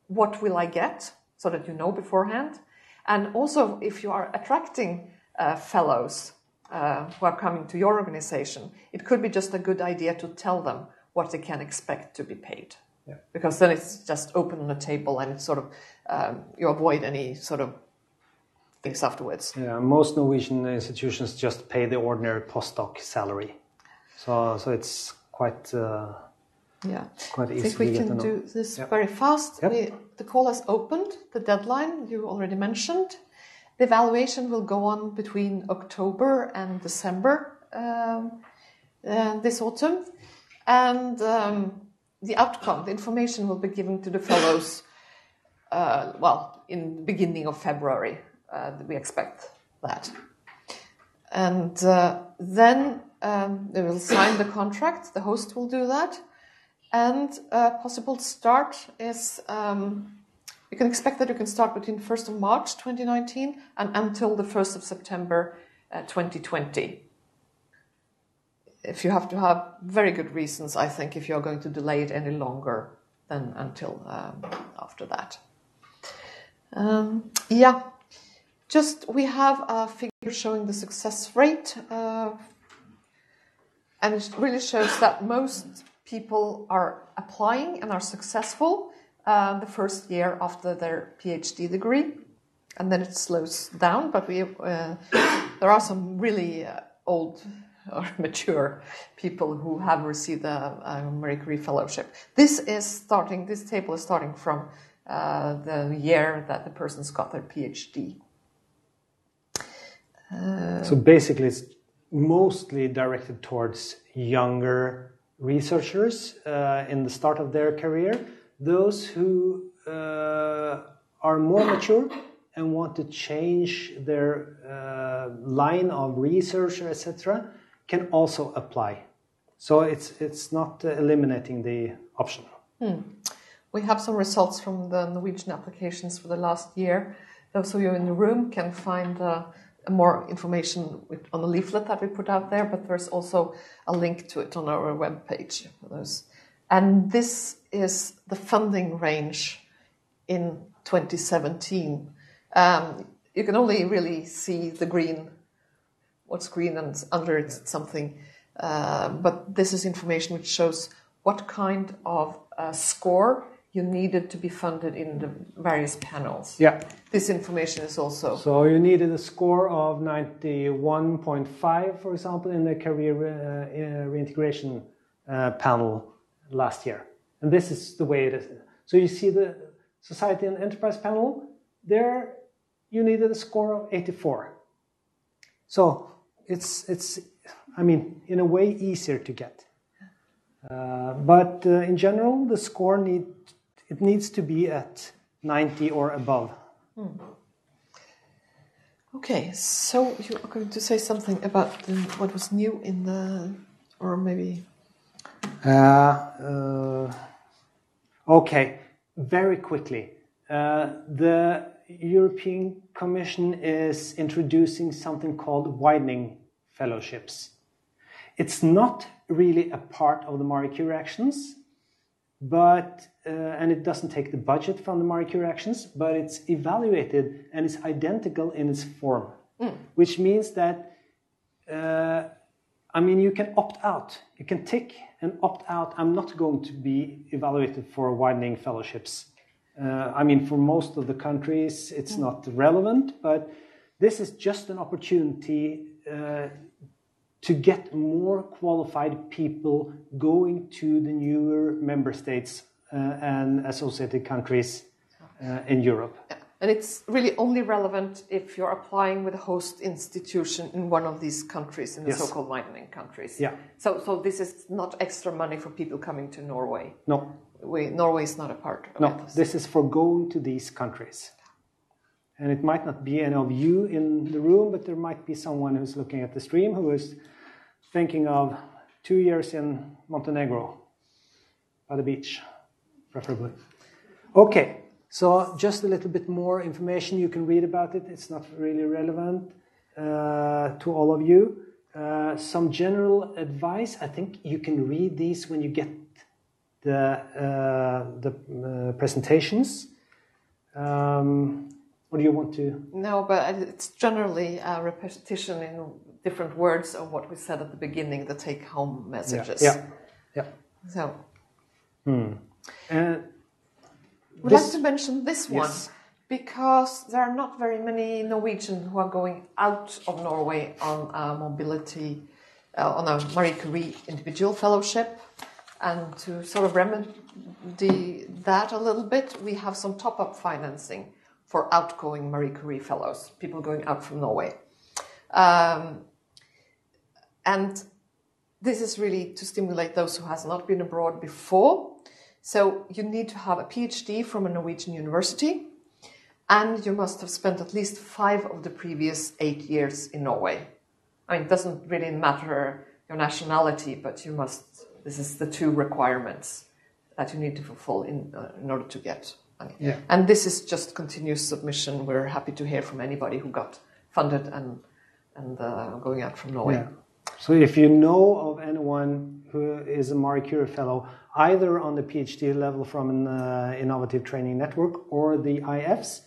what will I get, so that you know beforehand. And also, if you are attracting fellows who are coming to your organization, it could be just a good idea to tell them what they can expect to be paid. Yeah. Because then it's just open on the table and it's sort of, you avoid any sort of things afterwards. Yeah, most Norwegian institutions just pay the ordinary postdoc salary. So it's quite quite easy. I think we can do this very fast. Yep. The call has opened, the deadline you already mentioned. The evaluation will go on between October and December this autumn. And the outcome, the information will be given to the fellows, in the beginning of February. We expect that. And then they will sign the contract. The host will do that. And possible start is, you can expect that you can start between 1st of March 2019 and until the 1st of September 2020. If you have to have very good reasons, I think, if you're going to delay it any longer than until after that. Just we have a figure showing the success rate, and it really shows that most people are applying and are successful the first year after their PhD degree, and then it slows down. But there are some really old or mature people who have received a Marie Curie fellowship. This table is starting from the year that the person's got their PhD. So basically it's mostly directed towards younger researchers in the start of their career. Those who are more mature and want to change their line of research, etc., can also apply. So it's not eliminating the option. We have some results from the Norwegian applications for the last year. Those of you in the room can find more information on the leaflet that we put out there, but there's also a link to it on our webpage for those. And this is the funding range in 2017. You can only really see the green, what's green, and under it's something. But this is information which shows what kind of score you needed to be funded in the various panels. Yeah. This information is also... So you needed a score of 91.5, for example, in the career reintegration panel last year. And this is the way it is. So you see the Society and Enterprise panel, there you needed a score of 84. So it's I mean, in a way easier to get. But in general, the score needs to be at 90 or above. Okay, so you are going to say something about what was new in the, or maybe... Okay, very quickly. The European Commission is introducing something called Widening Fellowships. It's not really a part of the Marie Curie actions, but and it doesn't take the budget from the Marie Curie actions, but it's evaluated and it's identical in its form, which means that I mean, you can opt out. You can tick and opt out. I'm not going to be evaluated for widening fellowships. I mean, for most of the countries, it's not relevant, but this is just an opportunity to get more qualified people going to the newer member states and associated countries in Europe. And it's really only relevant if you're applying with a host institution in one of these countries, in the so-called widening countries. Yeah. So this is not extra money for people coming to Norway. No. Norway is not a part of it. No, this is for going to these countries. And it might not be any of you in the room, but there might be someone who's looking at the stream who is thinking of 2 years in Montenegro, by the beach, preferably. Okay. So just a little bit more information, you can read about it. It's not really relevant to all of you. Some general advice, I think you can read these when you get the presentations. Or do you want to? No, but it's generally a repetition in different words of what we said at the beginning, the take-home messages. Yeah. So. We'd like to mention this one because there are not very many Norwegians who are going out of Norway on a mobility, on a Marie Curie individual fellowship. And to sort of remedy that a little bit, we have some top-up financing for outgoing Marie Curie fellows, people going out from Norway. And this is really to stimulate those who have not been abroad before. So you need to have a PhD from a Norwegian university, and you must have spent at least 5 of the previous 8 years in Norway. I mean, it doesn't really matter your nationality, but you must, this is the 2 requirements that you need to fulfill in order to get money. Yeah. And this is just continuous submission. We're happy to hear from anybody who got funded and going out from Norway. Yeah. So if you know of anyone who is a Marie Curie fellow, either on the PhD level from an innovative training network or the IFs,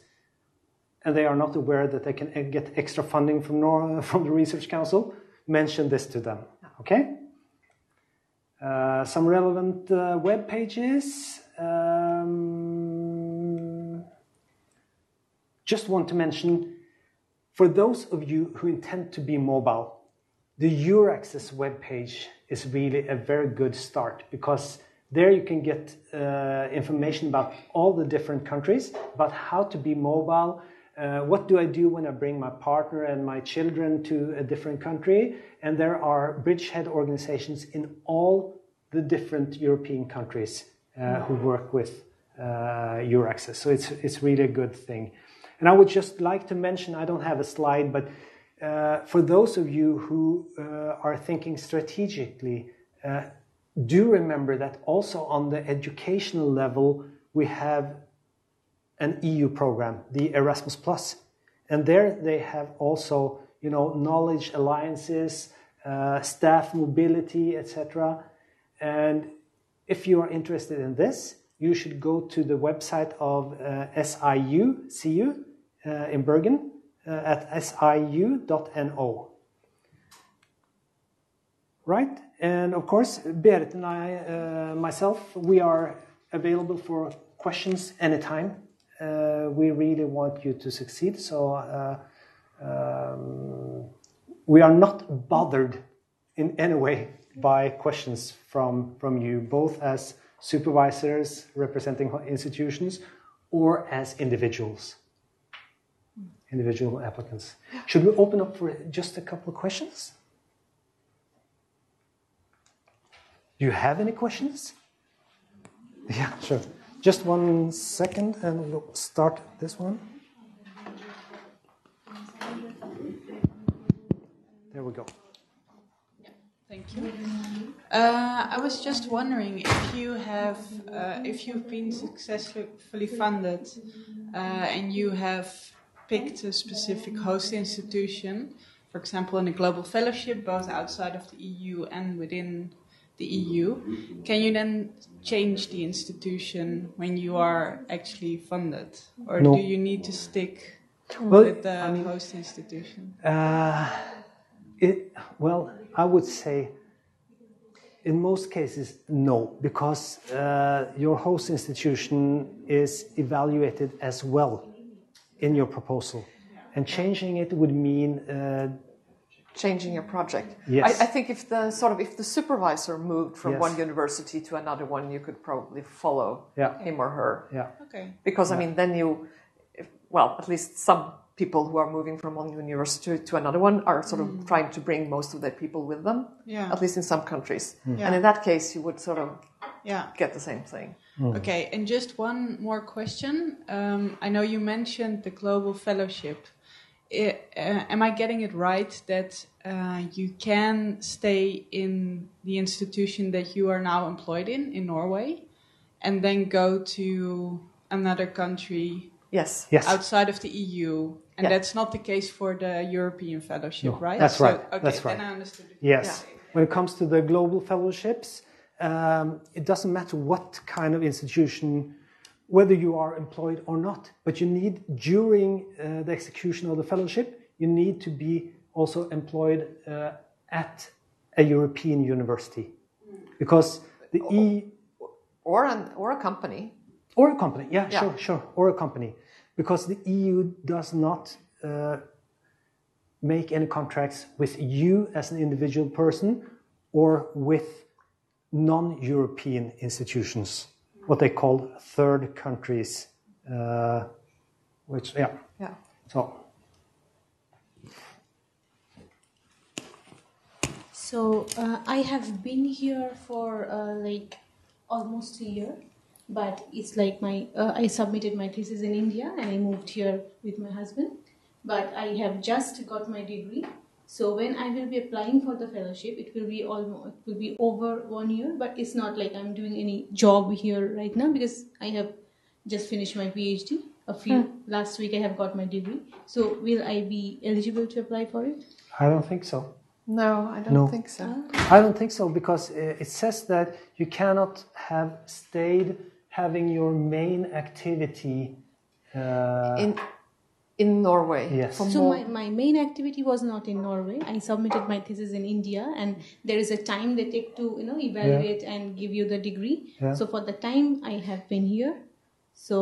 and they are not aware that they can get extra funding from the Research Council, mention this to them, okay? Some relevant web pages. Just want to mention, for those of you who intend to be mobile, the Euraccess webpage is really a very good start, because there you can get information about all the different countries, about how to be mobile, what do I do when I bring my partner and my children to a different country, and there are bridgehead organizations in all the different European countries who work with Euraccess. So it's really a good thing. And I would just like to mention, I don't have a slide, but for those of you who are thinking strategically, do remember that also on the educational level, we have an EU program, the Erasmus+. And there they have also, knowledge alliances, staff mobility, etc. And if you are interested in this, you should go to the website of CU in Bergen, at siu.no. Right? And of course, Berit and I, myself, we are available for questions anytime. We really want you to succeed. So we are not bothered in any way by questions from you, both as supervisors representing institutions or as individual applicants. Should we open up for just a couple of questions? Do you have any questions? Yeah, sure. Just 1 second and we'll start this one. There we go. Thank you. I was just wondering if you've been successfully funded and you have picked a specific host institution, for example, in a global fellowship, both outside of the EU and within the EU, can you then change the institution when you are actually funded, or No. do you need to stick with the host institution? Well, I would say in most cases, no, because your host institution is evaluated as well in your proposal. And changing it would mean... changing your project. Yes. I think if the supervisor moved from Yes. one university to another one, you could probably follow him or her. Yeah. Okay. Because, I mean, then at least some people who are moving from one university to another one are sort of trying to bring most of their people with them, at least in some countries. And in that case, you would sort of get the same thing. Okay, and just one more question. I know you mentioned the global fellowship. Am I getting it right that you can stay in the institution that you are now employed in Norway, and then go to another country Yes. outside of the EU? And that's not the case for the European fellowship, No, right? that's right. Okay, That's right. then I understood it. Yes. Yeah. When it comes to the global fellowships, it doesn't matter what kind of institution, whether you are employed or not, but you need, during the execution of the fellowship, you need to be also employed at a European university. Because the Or a company. Or a company, sure, or a company. Because the EU does not make any contracts with you as an individual person or with non-European institutions, what they call third countries, So I have been here for almost a year, but it's like I submitted my thesis in India and I moved here with my husband. But I have just got my degree, so when I will be applying for the fellowship, it will be over 1 year. But it's not like I'm doing any job here right now because I have just finished my PhD. Last week I have got my degree. So will I be eligible to apply for it? I don't think so. No, I don't think so. I don't think so, because it says that you cannot have stayed having your main activity in Norway. Yes. So my main activity was not in Norway. I submitted my thesis in India, and there is a time they take to evaluate and give you the degree. Yeah. So for the time I have been here, so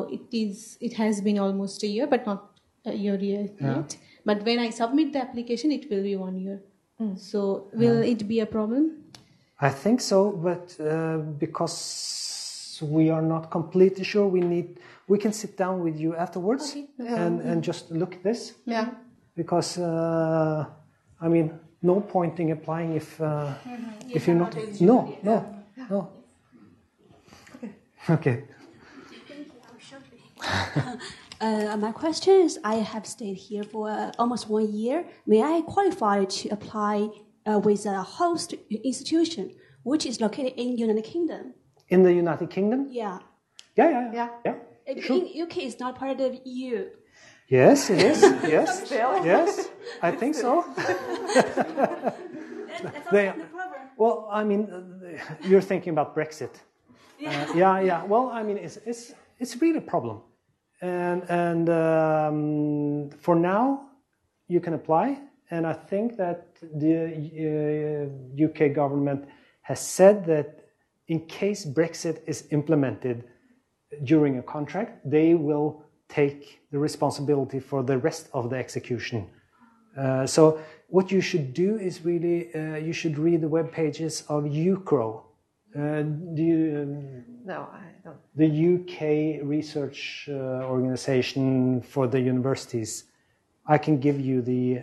it has been almost a year, but not a year yet. But when I submit the application, it will be 1 year. So will it be a problem? I think so, but because we are not completely sure, we can sit down with you afterwards and just look at this. Yeah. Because no point in applying if you're not. No. Okay. My question is, I have stayed here for almost 1 year. May I qualify to apply with a host institution, which is located in United Kingdom? In the United Kingdom? Yeah. Yeah. Sure. In UK is not part of the EU. Yes, it is. Yes. Yes, I think so. That's the problem. Well, you're thinking about Brexit. Yeah. Well, it's really a problem. And for now, you can apply. And I think that the UK government has said that in case Brexit is implemented during a contract, they will take the responsibility for the rest of the execution. So what you should do is really, you should read the web pages of UCRO. No, I don't. The UK research organization for the universities. I can give you the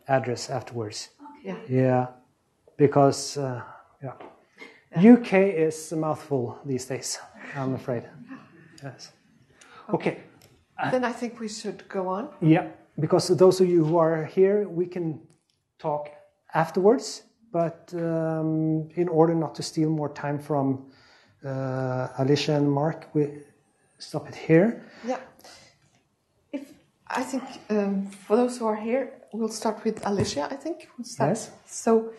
address afterwards. Yeah. Yeah, because UK is a mouthful these days, I'm afraid. Yes. Okay. Then I think we should go on. Yeah, because those of you who are here, we can talk afterwards, but in order not to steal more time from Alicia and Mark, we stop it here. Yeah. I think for those who are here, we'll start with Alicia, I think. Yes. So,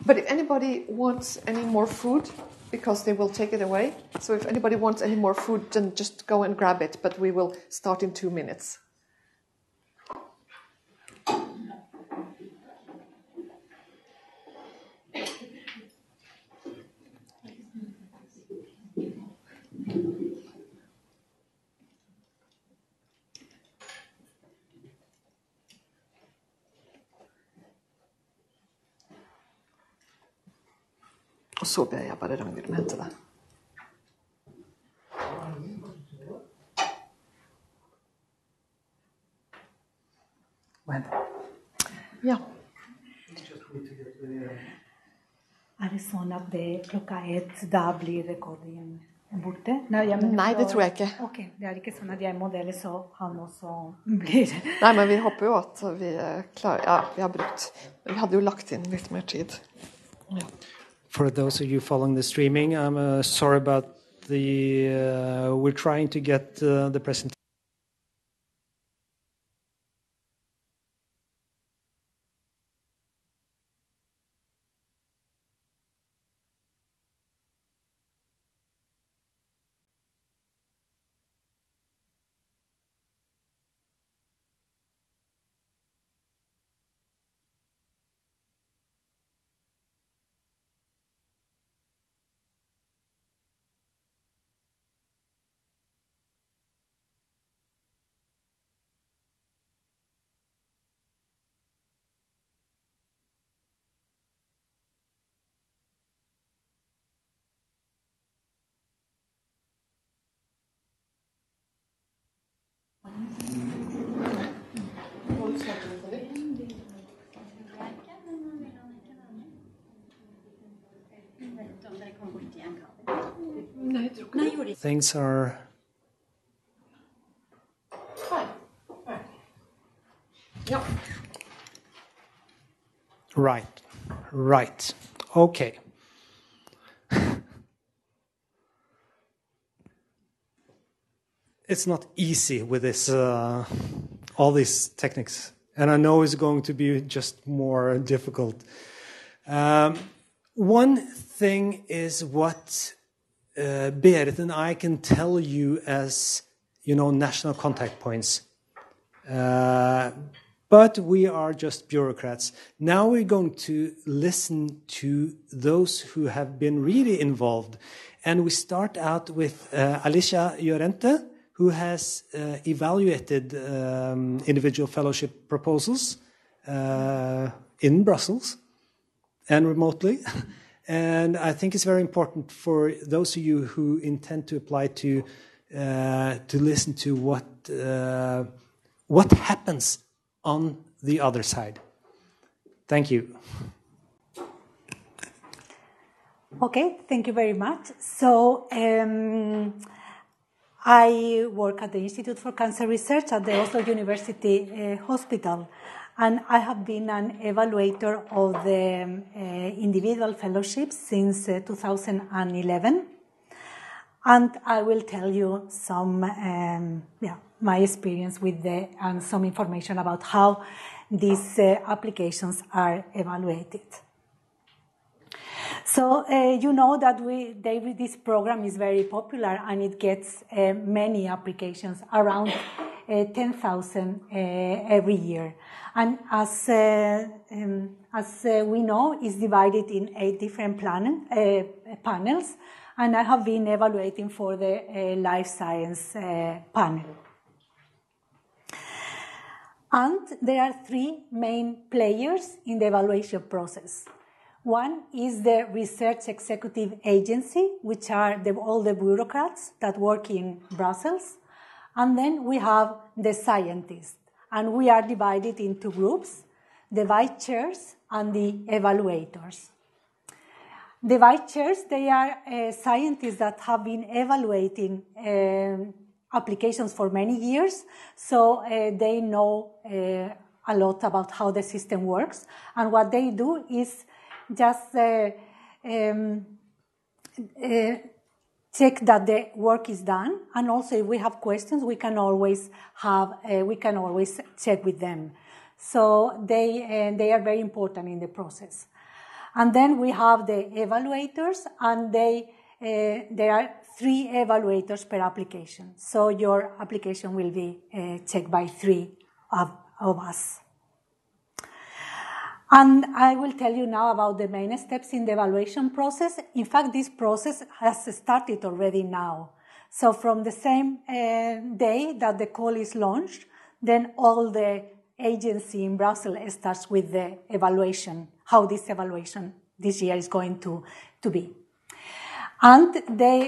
but if anybody wants any more food, because they will take it away. So if anybody wants any more food, then just go and grab it. But we will start in 2 minutes. Og så ber jeg bare Ragnhild om å hente det. Ja. Er det sånn at klokka 1, da blir rekordingen borte? Nei, det tror jeg ikke. Ok, det er ikke sånn at jeg må dele så han også blir... Nei, men vi håper jo at vi klarer... Ja, vi har brukt... Vi hadde jo lagt inn litt mer tid. Ja. For those of you following the streaming, I'm sorry about the... we're trying to get the presentation. Things are... Ja. Right. Okay. It's not easy with this, all these techniques, and I know it's going to be just more difficult. One thing is what Berit and I can tell you as, national contact points. But we are just bureaucrats. Now we're going to listen to those who have been really involved. And we start out with Alicia Llorente, who has evaluated individual fellowship proposals in Brussels and remotely. And I think it's very important for those of you who intend to apply to listen to what happens on the other side. Thank you. Okay, thank you very much. So I work at the Institute for Cancer Research at the Oslo University Hospital, and I have been an evaluator of the individual fellowships since 2011. And I will tell you some, my experience with and some information about how these applications are evaluated. So you know that this program is very popular and it gets many applications, around 10,000 every year. And as we know, it's divided in 8 different panels, and I have been evaluating for the life science panel. And there are 3 main players in the evaluation process. One is the Research Executive Agency, which are all the bureaucrats that work in Brussels. And then we have the scientists. And we are divided into groups, the vice chairs and the evaluators. The vice chairs, they are scientists that have been evaluating applications for many years, so they know a lot about how the system works. And what they do is just check that the work is done, and also if we have questions, we can always check with them. So they are very important in the process. And then we have the evaluators, and there are 3 evaluators per application. So your application will be checked by 3 of us. And I will tell you now about the main steps in the evaluation process. In fact, this process has started already now. So from the same day that the call is launched, then all the agency in Brussels starts with the evaluation, how this evaluation this year is going to be. And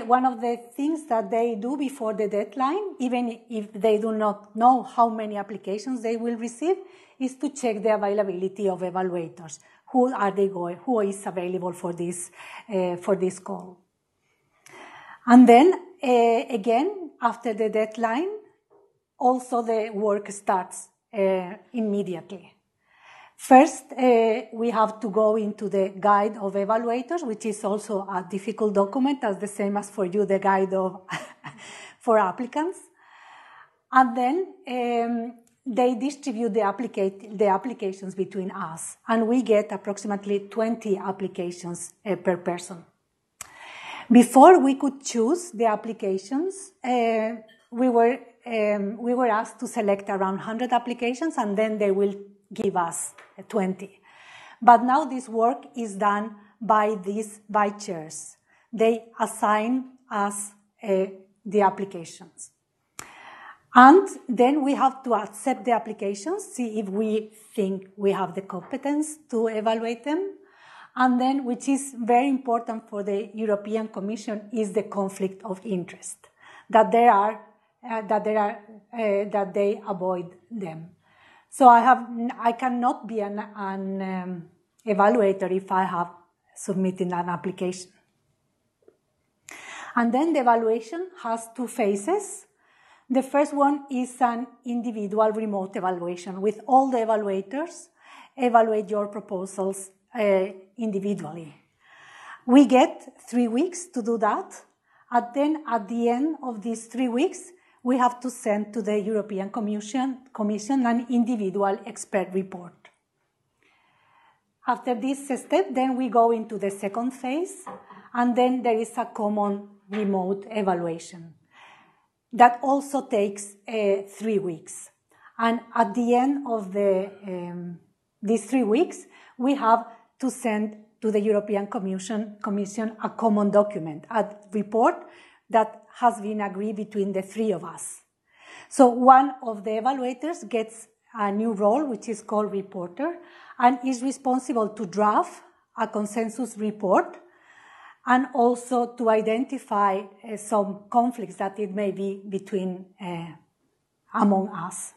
one of the things that they do before the deadline, even if they do not know how many applications they will receive, is to check the availability of evaluators. Who are they going? Who is available for this call? And then again, after the deadline, also the work starts immediately. First, we have to go into the guide of evaluators, which is also a difficult document, as the same as for you, the guide for applicants. And then they distribute the applications between us, and we get approximately 20 applications per person. Before we could choose the applications, we were asked to select around 100 applications, and then they will give us 20. But now this work is done by these vice chairs. They assign us the applications. And then we have to accept the applications, see if we think we have the competence to evaluate them. And then, which is very important for the European Commission, is the conflict of interest, that they avoid them. So I cannot be an evaluator if I have submitted an application. And then the evaluation has 2 phases. The first one is an individual remote evaluation, with all the evaluators evaluate your proposals individually. We get 3 weeks to do that, and then at the end of these 3 weeks, we have to send to the European Commission an individual expert report. After this step, then we go into the second phase, and then there is a common remote evaluation. That also takes 3 weeks. And at the end of these 3 weeks, we have to send to the European Commission a common document, a report that has been agreed between the 3 of us. So one of the evaluators gets a new role, which is called reporter, and is responsible to draft a consensus report and also to identify some conflicts that it may be between among us.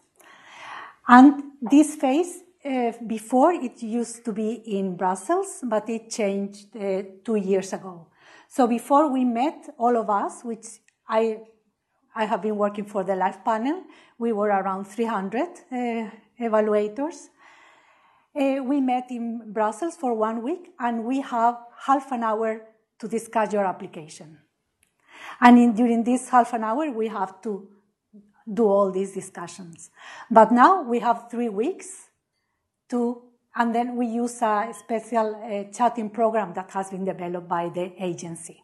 And this phase, before it used to be in Brussels, but it changed 2 years ago. So before we met, all of us, which I have been working for the live panel, we were around 300 evaluators. We met in Brussels for 1 week, and we have half an hour to discuss your application. And during this half an hour, we have to do all these discussions. But now we have 3 weeks and then we use a special chatting program that has been developed by the agency.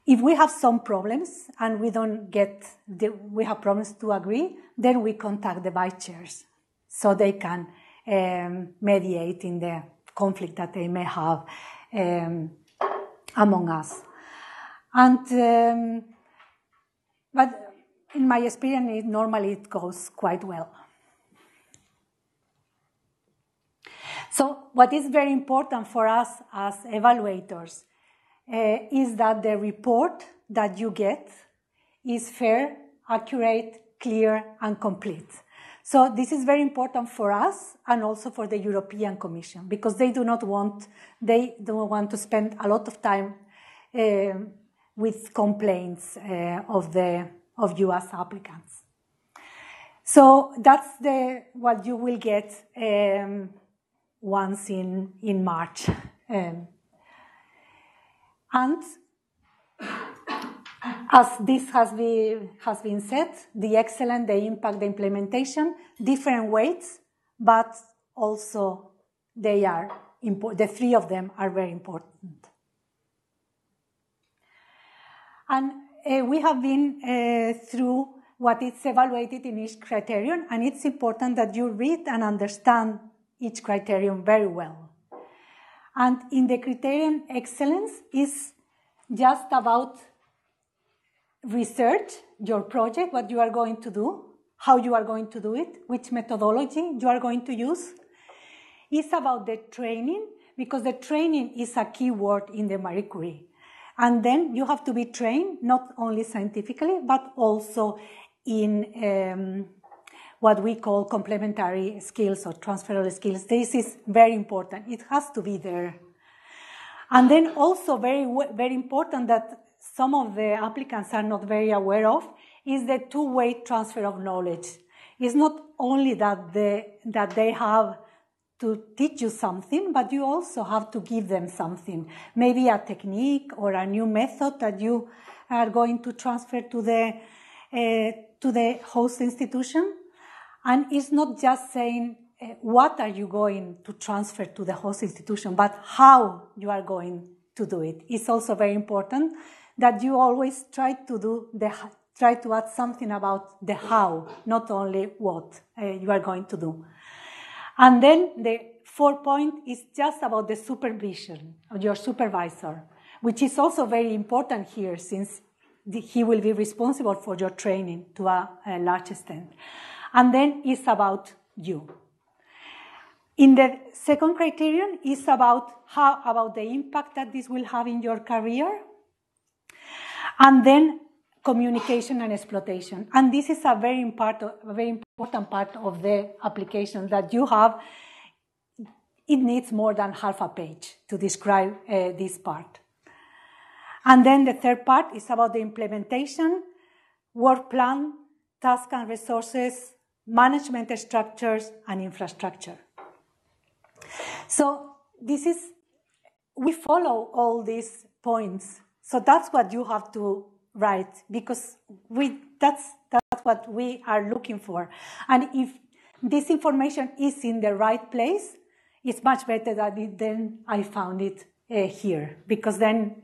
If we have some problems and we have problems to agree, then we contact the vice chairs so they can mediate in the conflict that they may have among us. And but in my experience, normally it goes quite well. So what is very important for us as evaluators is that the report that you get is fair, accurate, clear, and complete. So this is very important for us and also for the European Commission, because they don't want to spend a lot of time with complaints of US applicants. So that's what you will get once in March. And as this has been said, the excellence, the impact, the implementation, different weights, but also they are the three of them are very important. And we have been through what is evaluated in each criterion, and it's important that you read and understand each criterion very well. And in the criterion, excellence is just about research, your project, what you are going to do, how you are going to do it, which methodology you are going to use. It's about the training, because the training is a key word in the Marie Curie. And then you have to be trained not only scientifically, but also in what we call complementary skills or transferable skills. This is very important. It has to be there. And then also very, very important that some of the applicants are not very aware of is the two-way transfer of knowledge. It's not only that they have to teach you something, but you also have to give them something, maybe a technique or a new method that you are going to transfer to the host institution. And it's not just saying what are you going to transfer to the host institution, but how you are going to do it. It's also very important that you always try to add something about the how, not only what you are going to do. And then the fourth point is just about the supervision of your supervisor, which is also very important here, since he will be responsible for your training to a large extent. And then it's about you. In the second criterion is about the impact that this will have in your career. And then communication and exploitation. And this is a very important part of the application that you have. It needs more than half a page to describe this part. And then the third part is about the implementation, work plan, tasks and resources, management structures, and infrastructure. So we follow all these points. So that's what you have to write, because that's what we are looking for. And if this information is in the right place, it's much better than I found it here, because then,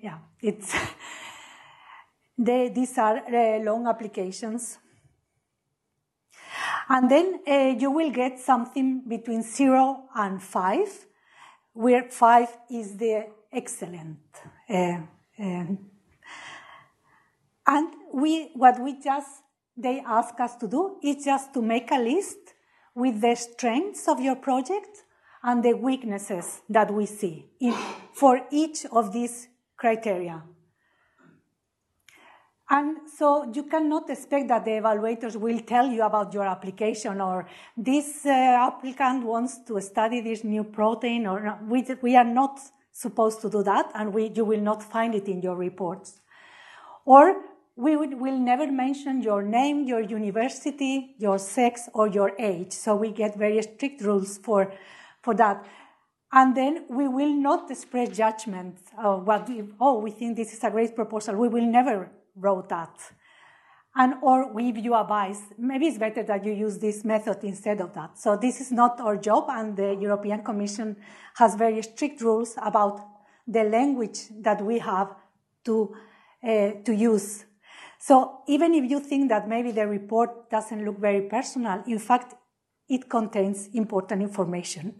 these are long applications. And then you will get something between 0 and 5, where 5 is the excellent. And they ask us to do is just to make a list with the strengths of your project and the weaknesses that we see for each of these criteria. And so you cannot expect that the evaluators will tell you about your application, or this applicant wants to study this new protein, or we are not supposed to do that, and you will not find it in your reports. Or we will never mention your name, your university, your sex, or your age. So we get very strict rules for that. And then we will not express judgment of we think this is a great proposal. We will never wrote that. Or we give you advice. Maybe it's better that you use this method instead of that. So this is not our job, and the European Commission has very strict rules about the language that we have to use. So even if you think that maybe the report doesn't look very personal, in fact, it contains important information,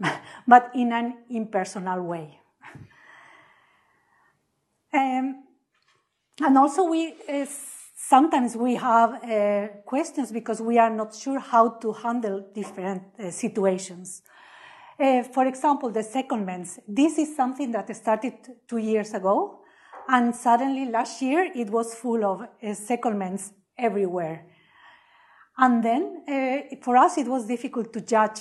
but in an impersonal way. And also sometimes we have questions because we are not sure how to handle different situations. For example, the secondments. This is something that started 2 years ago, and suddenly last year it was full of secondments everywhere. And then for us it was difficult to judge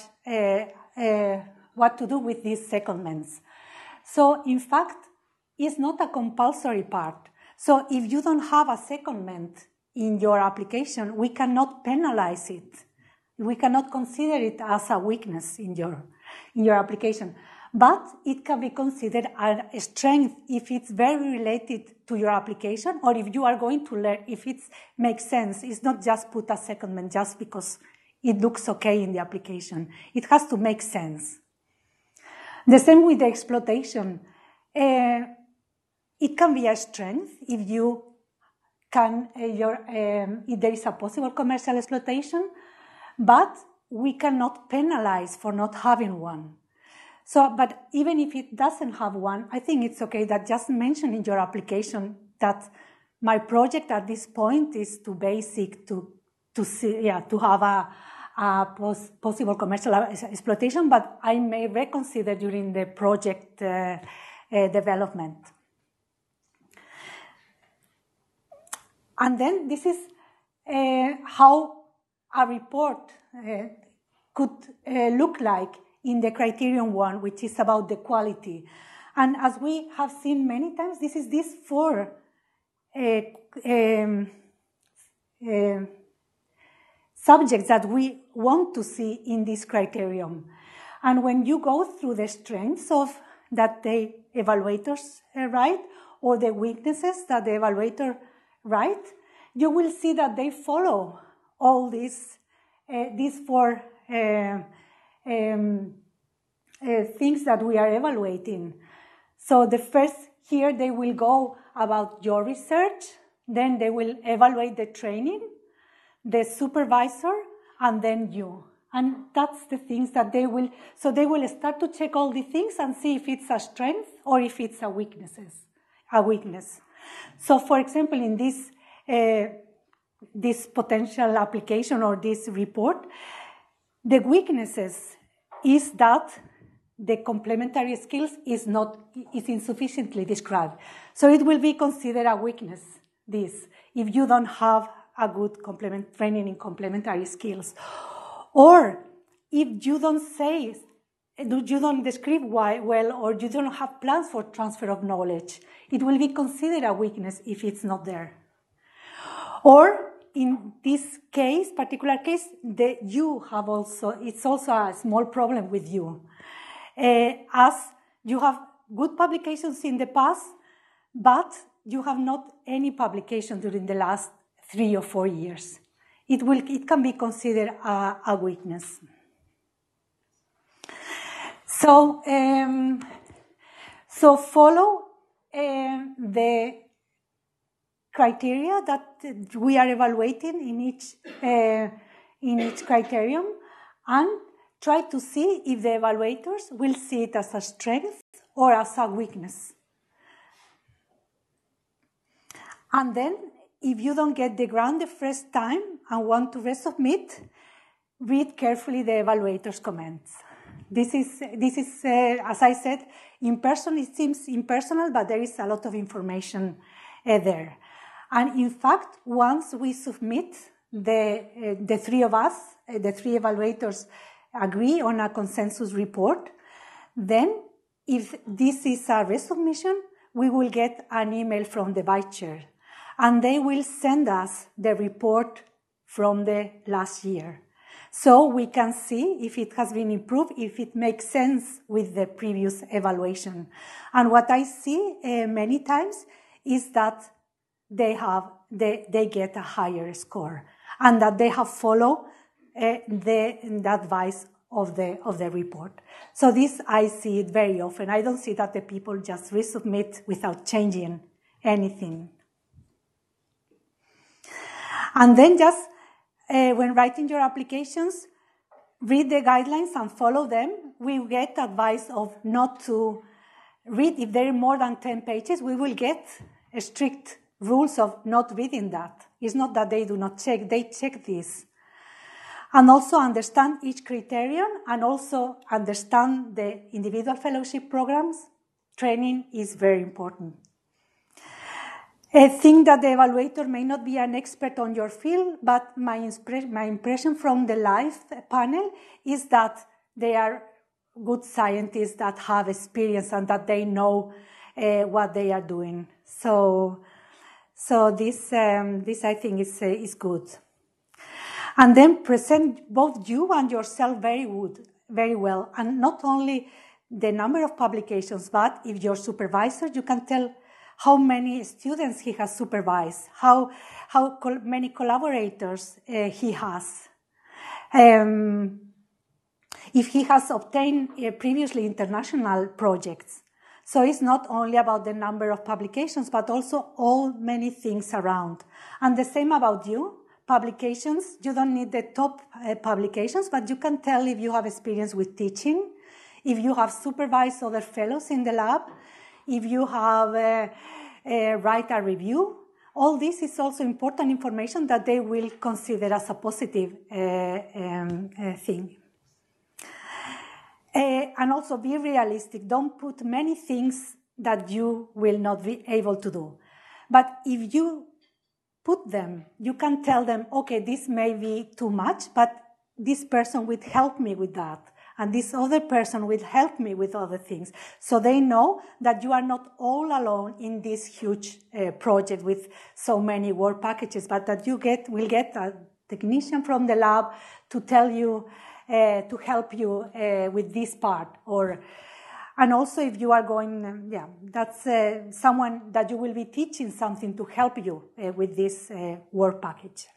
what to do with these secondments. So in fact, it's not a compulsory part. So if you don't have a secondment in your application, we cannot penalize it. We cannot consider it as a weakness in your application. But it can be considered a strength if it's very related to your application, or if you are going to learn, if it makes sense. It's not just put a secondment just because it looks okay in the application. It has to make sense. The same with the exploitation. It can be a strength if you can, if there is a possible commercial exploitation, but we cannot penalize for not having one. So, but even if it doesn't have one, I think it's okay that just mention in your application that my project at this point is too basic to have a possible commercial exploitation, but I may reconsider during the project development. And then this is how a report could look like in the Criterion one, which is about the quality. And as we have seen many times, this is these four subjects that we want to see in this criterion. And when you go through the strengths of that the evaluators write, or the weaknesses that the evaluator write, you will see that they follow all these four things that we are evaluating. So the first here, they will go about your research, then they will evaluate the training, the supervisor, and then you. And that's the things that they will, so they will start to check all the things and see if it's a strength or if it's a weakness. So for example, in this potential application or this report, the weaknesses is that the complementary skills is insufficiently described. So it will be considered a weakness, this, if you don't have a good training in complementary skills. Or if you don't say, you don't describe why well, or you don't have plans for transfer of knowledge, it will be considered a weakness if it's not there. Or in this case, particular case, it's also a small problem with you. As you have good publications in the past, but you have not any publication during the last 3 or 4 years. It can be considered a weakness. So follow the criteria that we are evaluating in each criterion, and try to see if the evaluators will see it as a strength or as a weakness. And then, if you don't get the grant the first time and want to resubmit, read carefully the evaluator's comments. This is as I said, in person it seems impersonal, but there is a lot of information there. And in fact, once we submit, the three of us, the three evaluators, agree on a consensus report, then if this is a resubmission, we will get an email from the vice chair, and they will send us the report from the last year. So we can see if it has been improved, if it makes sense with the previous evaluation. And what I see many times is that they get a higher score, and that they have followed the advice of the report. So this, I see it very often. I don't see that the people just resubmit without changing anything. And then just when writing your applications, read the guidelines and follow them. We get advice of not to read. If there are more than 10 pages, we will get strict rules of not reading that. It's not that they do not check, they check this. And also understand each criterion, and also understand the individual fellowship programs. Training is very important. I think that the evaluator may not be an expert on your field, but my impression from the live panel is that they are good scientists that have experience and that they know what they are doing. So this I think is good. And then present both you and yourself very well. And not only the number of publications, but if you're supervisor, you can tell how many students he has supervised, how many collaborators he has. If he has obtained previously international projects. So it's not only about the number of publications, but also all many things around. And the same about you. Publications, you don't need the top publications, but you can tell if you have experience with teaching, if you have supervised other fellows in the lab, if you have write a review. All this is also important information that they will consider as a positive thing. And also be realistic. Don't put many things that you will not be able to do. But if you put them, you can tell them, okay, this may be too much, but this person will help me with that. And this other person will help me with other things. So they know that you are not all alone in this huge project with so many work packages, but that you will get a technician from the lab to tell you, to help you with this part. And also if you are going, that's someone that you will be teaching something to help you with this work package.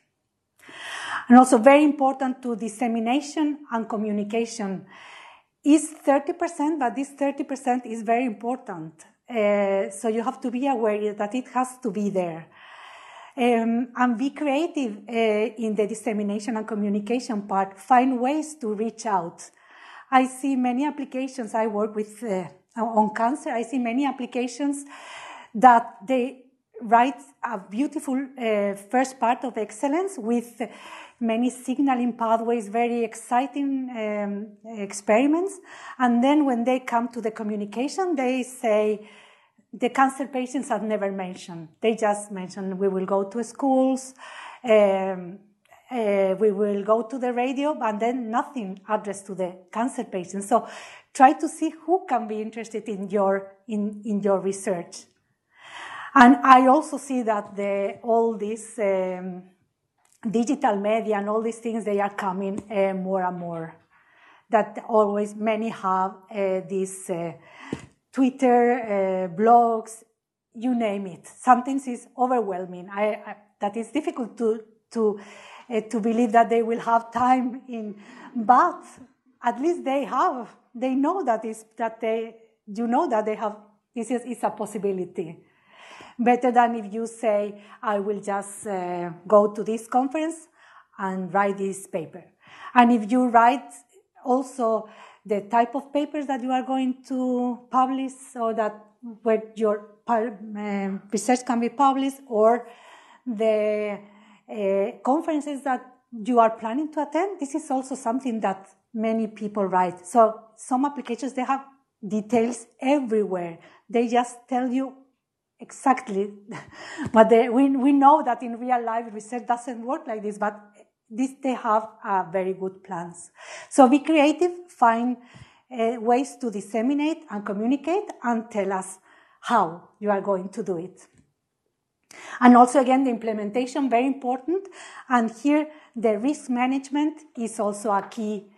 And also very important to dissemination and communication is 30%, but this 30% is very important. So you have to be aware that it has to be there. And be creative in the dissemination and communication part. Find ways to reach out. I see many applications. I work with on cancer. I see many applications that they write a beautiful first part of excellence with many signaling pathways, very exciting experiments. And then when they come to the communication, they say, the cancer patients are never mentioned. They just mention, we will go to schools, we will go to the radio, and then nothing addressed to the cancer patients. So try to see who can be interested in your research. And I also see that all these digital media and all these things, they are coming more and more. That always many have these Twitter, blogs, you name it. Sometimes it's overwhelming. That is difficult to believe that they will have time in, but at least they know that they have, this is a possibility. Better than if you say, I will just go to this conference and write this paper. And if you write also the type of papers that you are going to publish, or that where your research can be published, or the conferences that you are planning to attend, this is also something that many people write. So some applications, they have details everywhere. They just tell you exactly what we know that in real life research doesn't work like this, but they have very good plans. So be creative, find ways to disseminate and communicate, and tell us how you are going to do it. And also, again, the implementation, very important. And here, the risk management is also key.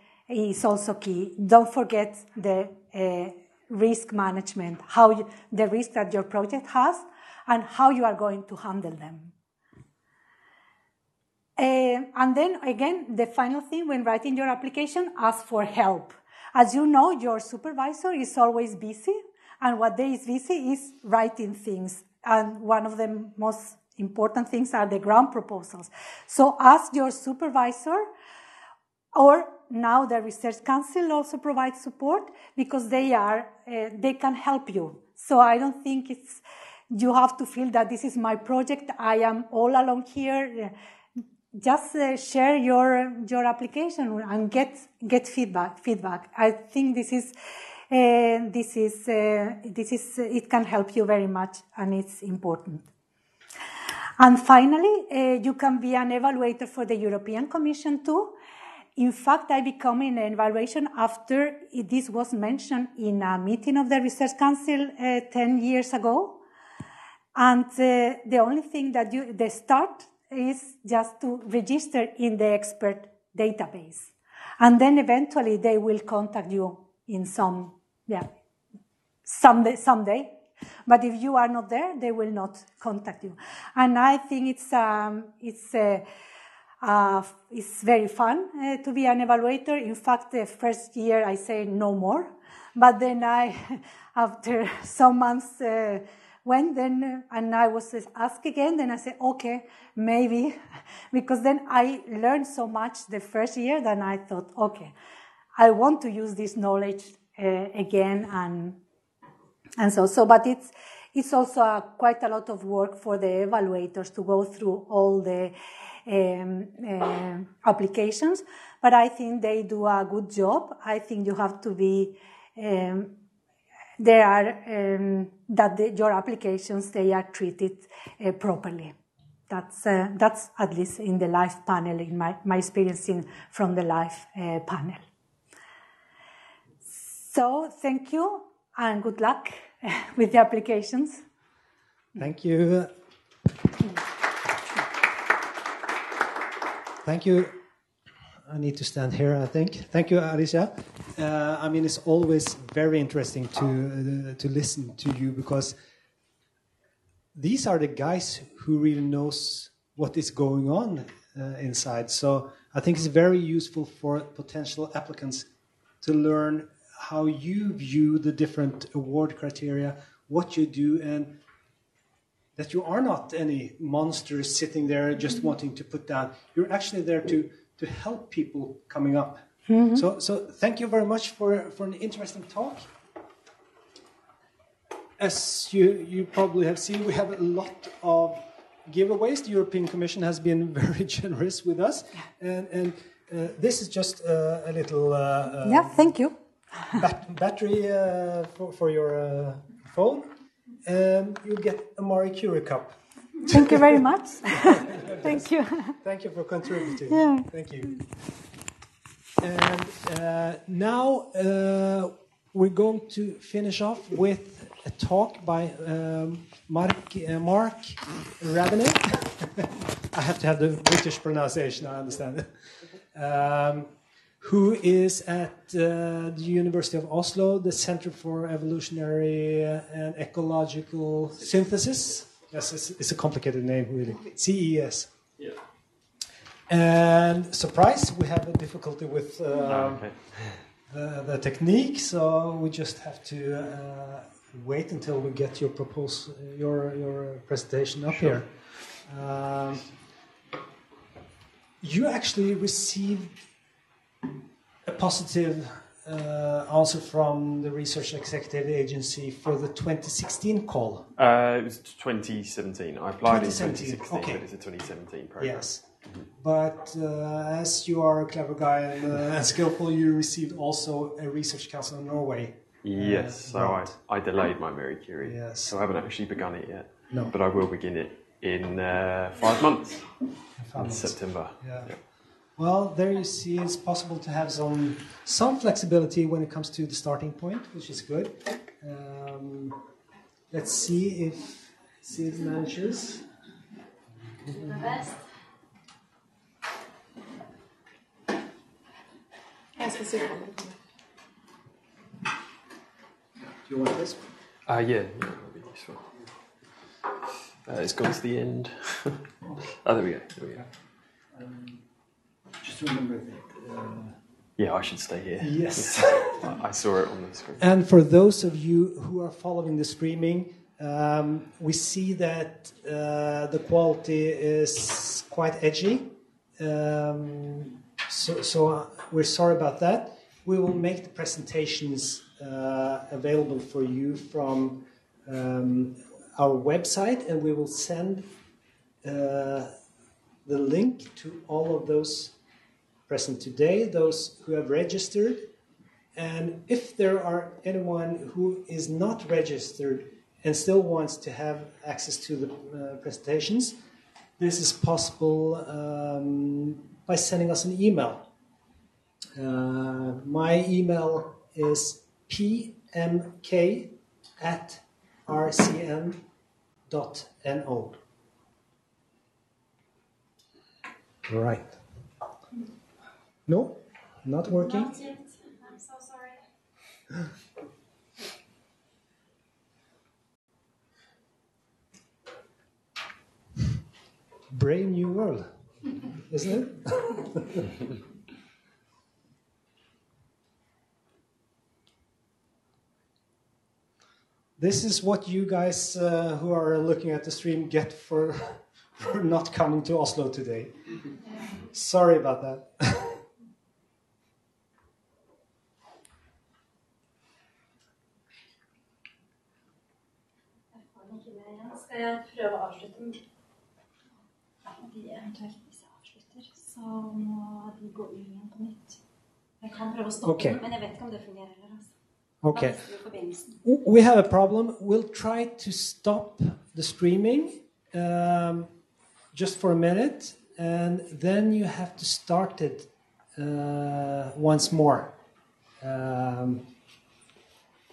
Don't forget the risk management, the risk that your project has, and how you are going to handle them. And then, again, the final thing, when writing your application, ask for help. As you know, your supervisor is always busy, and what they is busy is writing things. And one of the most important things are the grant proposals. So ask your supervisor, or now the Research Council also provides support, because they can help you. So I don't think you have to feel that this is my project, I am all alone here. Just share your application and get feedback. I think it can help you very much, and it's important. And finally, you can be an evaluator for the European Commission too. In fact, I became an evaluation after this was mentioned in a meeting of the Research Council 10 years ago. And the only thing that the start is just to register in the expert database. And then eventually they will contact you in someday. But if you are not there, they will not contact you. And I think it's very fun to be an evaluator. In fact, the first year I say no more. But then after some months, and I was asked again, then I said, okay, maybe, because then I learned so much the first year that I thought, okay, I want to use this knowledge again, and so. But it's also quite a lot of work for the evaluators to go through all the applications. But I think they do a good job. I think you have to be. Your applications, they are treated properly. That's at least in the live panel, in my experience from the live panel. So thank you and good luck with the applications. Thank you. Thank you. I need to stand here, I think. Thank you, Alicia. I mean, it's always very interesting to listen to you, because these are the guys who really knows what is going on inside. So I think it's very useful for potential applicants to learn how you view the different award criteria, what you do, and that you are not any monsters sitting there just wanting to put down. You're actually there to help people coming up. Mm-hmm. So thank you very much for an interesting talk. As you probably have seen, we have a lot of giveaways. The European Commission has been very generous with us, and this is just a little thank you. battery for your phone, and you'll get a Marie Curie cup. Thank you very much. Thank you. Thank you for contributing. Yeah. Thank you. And now we're going to finish off with a talk by Mark Rabenet. I have to have the British pronunciation, I understand. Who is at the University of Oslo, the Center for Evolutionary and Ecological Synthesis. Yes, it's a complicated name, really. CES. Yeah. And surprise, we have a difficulty with the technique, so we just have to wait until we get your your presentation up here. You actually received a positive answer from the Research Executive Agency for the 2016 call. It was 2017. I applied in 2016, okay. But it's a 2017 program. Yes. But as you are a clever guy and skillful, you received also a Research Council of Norway. Yes, so I delayed my Marie Curie. Yes. So I haven't actually begun it yet. No. But I will begin it in 5 months. In September. Yeah. Well, there you see it's possible to have some flexibility when it comes to the starting point, which is good. Let's see if it manages. The best. Do you want this? Yeah, that'll be useful. It's gone to the end. There we go. Just remember that. Yeah, I should stay here. Yes. I saw it on the screen. And for those of you who are following the streaming, we see that the quality is quite edgy. So we're sorry about that. We will make the presentations available for you from our website, and we will send the link to all of those present today, those who have registered. And if there are anyone who is not registered and still wants to have access to the presentations, this is possible by sending us an email. My email is pmk@rcn.no. Right. No, not working. Not yet. I'm so sorry. Brave new world, isn't it? This is what you guys who are looking at the stream get for not coming to Oslo today. Sorry about that. Skal jeg prøve å avslutte? De eventuelt, hvis jeg avslutter, så må de gå inn igjen på nytt. Jeg kan prøve å stoppe den, men jeg vet ikke om det fungerer heller. Okay. We have a problem. We'll try to stop the streaming just for a minute, and then you have to start it once more.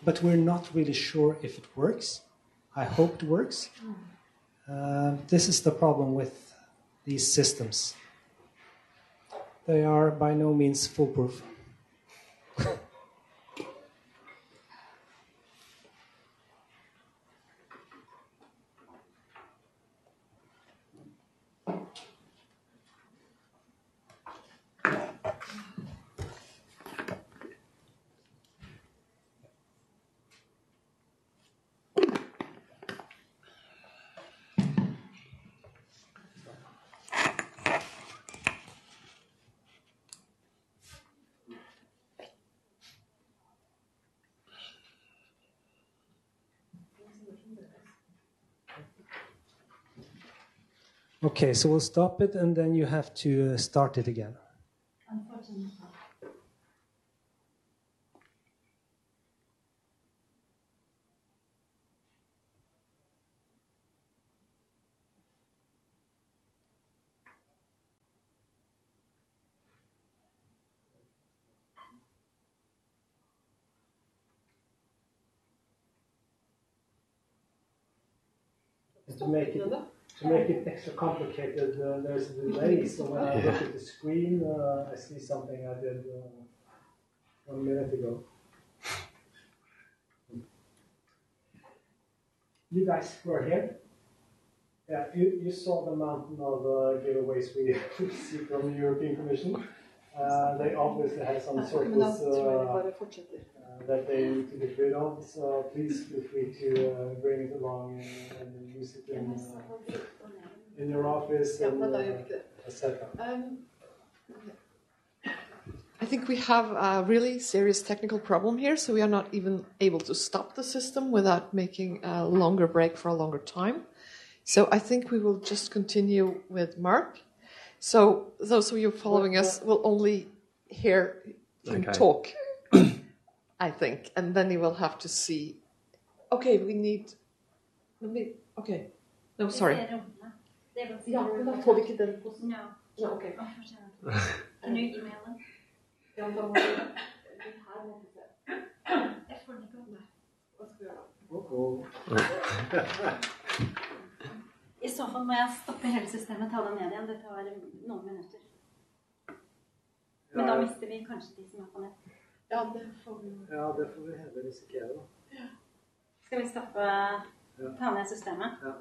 But we're not really sure if it works. I hope it works. This is the problem with these systems. They are by no means foolproof. Okay, so we'll stop it and then you have to start it again. Unfortunately. To make it extra complicated, there's a delay. So when I look at the screen, I see something I did 1 minute ago. You guys who are here, yeah, you saw the mountain of giveaways we received from the European Commission. They obviously have some circles that they need to get rid of, so please feel free to bring it along and use it in your office, etc. I think we have a really serious technical problem here, so we are not even able to stop the system without making a longer break for a longer time. So I think we will just continue with Mark. So those of you following us will only hear him talk, I think, and then you will have to see. Okay, we need. Okay, no, sorry. Ja, men da får vi ikke den på. No. No, okay. Can you email them? Ja, da må vi her må vi se. Jeg får den ikke opp. Hva skal vi gjøre? I så fall må jeg stoppe hele systemet og ta det ned igjen. Det tar noen minutter. Men da mister vi kanskje de som er på nett. Ja, det får vi. Ja, det får vi heller risikere da. Ja. Skal vi stoppe, ta ned systemet? Ja.